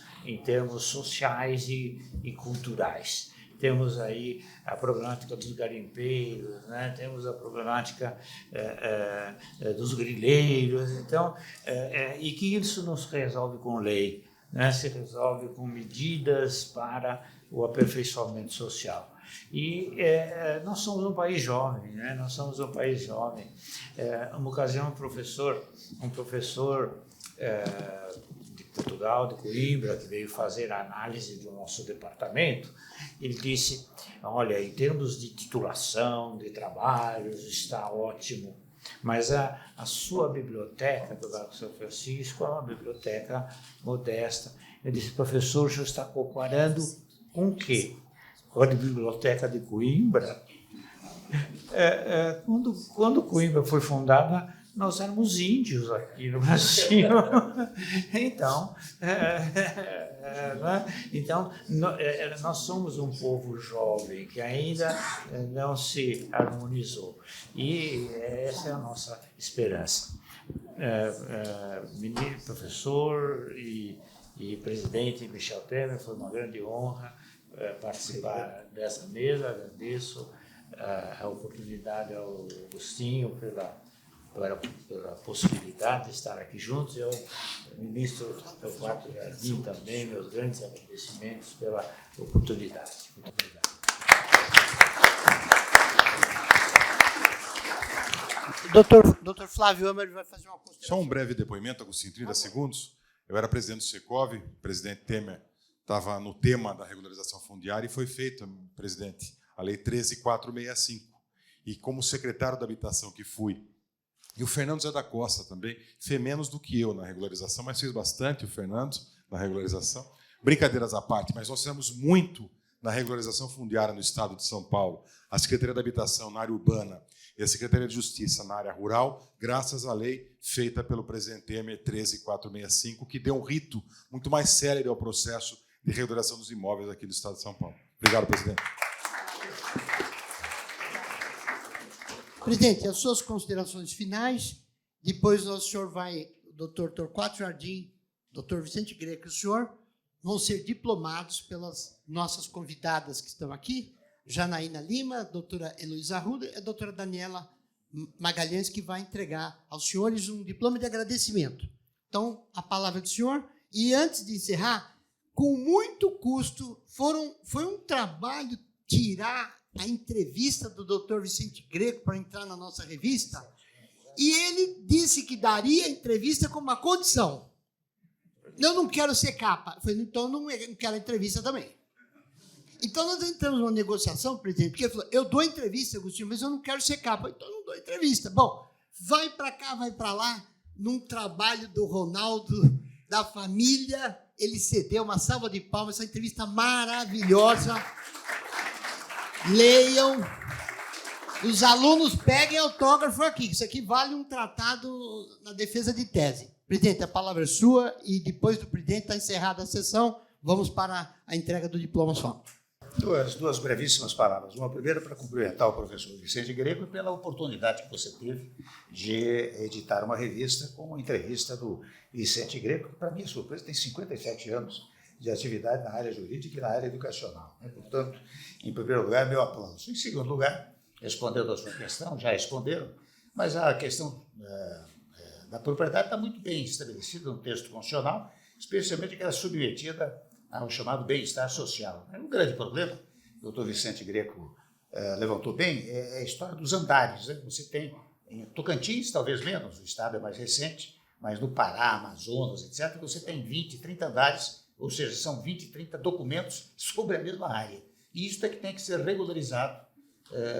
sociais e culturais. Temos aí a problemática dos garimpeiros, né? Temos a problemática dos grileiros, então, e que isso não se resolve com lei, né? Se resolve com medidas para o aperfeiçoamento social. E nós somos um país jovem, né? Nós somos um país jovem. Uma ocasião, um professor de Portugal, de Coimbra, que veio fazer a análise do nosso departamento, ele disse, olha, em termos de titulação, de trabalhos, está ótimo, mas a sua biblioteca do Largo São Francisco é uma biblioteca modesta. Eu disse, professor, o senhor está comparando com o quê? Com a biblioteca de Coimbra? Quando Coimbra foi fundada, nós éramos índios aqui no Brasil. Então, nós somos um povo jovem que ainda não se harmonizou. E essa é a nossa esperança. Professor e presidente Michel Temer, foi uma grande honra participar dessa mesa. Agradeço a oportunidade ao Agostinho pela possibilidade de estar aqui juntos. Eu, ministro Torquato Jardim, também, meus grandes agradecimentos pela oportunidade. Muito obrigado. Doutor Flávio Amer vai fazer uma consideração. Só um breve depoimento, Agostinho, 30 segundos. Eu era presidente do Secov, o presidente Temer estava no tema da regularização fundiária e foi feita, presidente, a Lei 13.465. E como secretário da Habitação que fui, e o Fernando Zé da Costa também, fez menos do que eu na regularização, mas fez bastante o Fernando na regularização. Brincadeiras à parte, mas nós fizemos muito na regularização fundiária no estado de São Paulo. A Secretaria da Habitação na área urbana e a Secretaria de Justiça na área rural, graças à lei feita pelo presidente Temer 13.465, que deu um rito muito mais célere ao processo de regularização dos imóveis aqui do estado de São Paulo. Obrigado, presidente. Presidente, as suas considerações finais, depois o senhor vai, o doutor Torquato Jardim, doutor Vicente Greco e o senhor vão ser diplomados pelas nossas convidadas que estão aqui, Janaína Lima, a doutora Heloísa Arruda e a doutora Daniela Magalhães, que vai entregar aos senhores um diploma de agradecimento. Então, a palavra do senhor. E antes de encerrar, com muito custo, foi um trabalho tirar a entrevista do Dr. Vicente Greco para entrar na nossa revista, e ele disse que daria a entrevista com uma condição. Eu não quero ser capa. Eu falei, então não quero a entrevista também. Então nós entramos numa negociação, presidente, porque ele falou, eu dou a entrevista, Agostinho, mas eu não quero ser capa, então eu não dou a entrevista. Bom, vai para cá, vai para lá, num trabalho do Ronaldo, da família, ele cedeu. Uma salva de palmas, essa entrevista maravilhosa. Leiam. Os alunos peguem autógrafo aqui. Isso aqui vale um tratado na defesa de tese. Presidente, a palavra é sua e depois do presidente está encerrada a sessão. Vamos para a entrega do diploma só. Duas brevíssimas palavras. Uma primeira para cumprimentar o professor Vicente Greco pela oportunidade que você teve de editar uma revista com uma entrevista do Vicente Greco, que, para minha surpresa, tem 57 anos de atividade na área jurídica e na área educacional. Portanto, em primeiro lugar, meu aplauso. Em segundo lugar, respondendo a sua questão, já responderam, mas a questão da propriedade está muito bem estabelecida no texto constitucional, especialmente que ela é submetida ao chamado bem-estar social. Um grande problema, o doutor Vicente Greco levantou bem, é a história dos andares. Né? Você tem, em Tocantins, talvez menos, o estado é mais recente, mas no Pará, Amazonas, etc., você tem 20, 30 andares, ou seja, são 20, 30 documentos sobre a mesma área. E isso é que tem que ser regularizado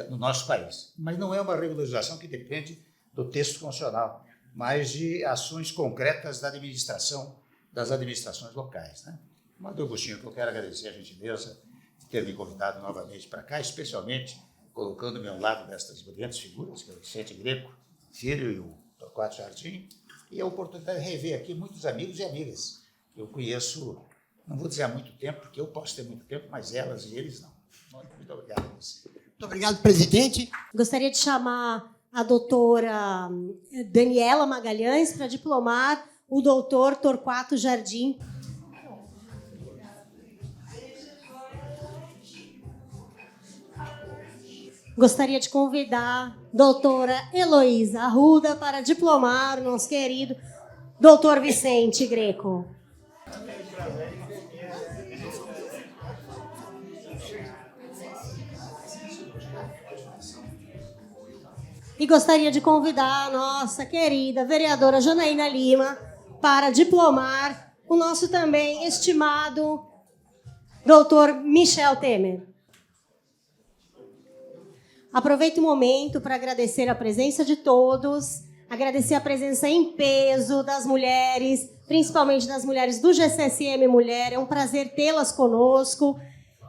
no nosso país. Mas não é uma regularização que depende do texto constitucional, mas de ações concretas das administrações locais. Né? Mas, Agostinho, que eu quero agradecer a gentileza de ter me convidado novamente para cá, especialmente colocando-me ao lado destas brilhantes figuras, que é o Vicente Greco, filho, e o Torquato Jardim, e a oportunidade de rever aqui muitos amigos e amigas que eu conheço, não vou dizer há muito tempo, porque eu posso ter muito tempo, mas elas e eles não. Muito obrigado a você. Muito obrigado, presidente. Gostaria de chamar a doutora Daniela Magalhães para diplomar o doutor Torquato Jardim. Gostaria de convidar a doutora Heloísa Arruda para diplomar o nosso querido doutor Vicente Greco. E gostaria de convidar a nossa querida vereadora Janaína Lima para diplomar o nosso também estimado doutor Michel Temer. Aproveito o momento para agradecer a presença de todos, agradecer a presença em peso das mulheres, principalmente das mulheres do GCSM Mulher. É um prazer tê-las conosco.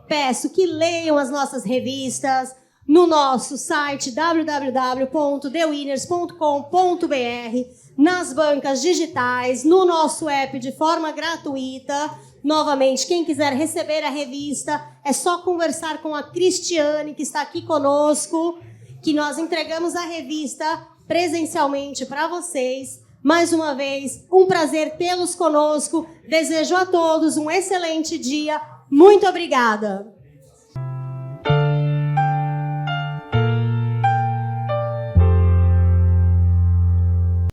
Peço que leiam as nossas revistas no nosso site www.thewinners.com.br, nas bancas digitais, no nosso app de forma gratuita. Novamente, quem quiser receber a revista, é só conversar com a Cristiane, que está aqui conosco, que nós entregamos a revista presencialmente para vocês. Mais uma vez, um prazer tê-los conosco. Desejo a todos um excelente dia. Muito obrigada.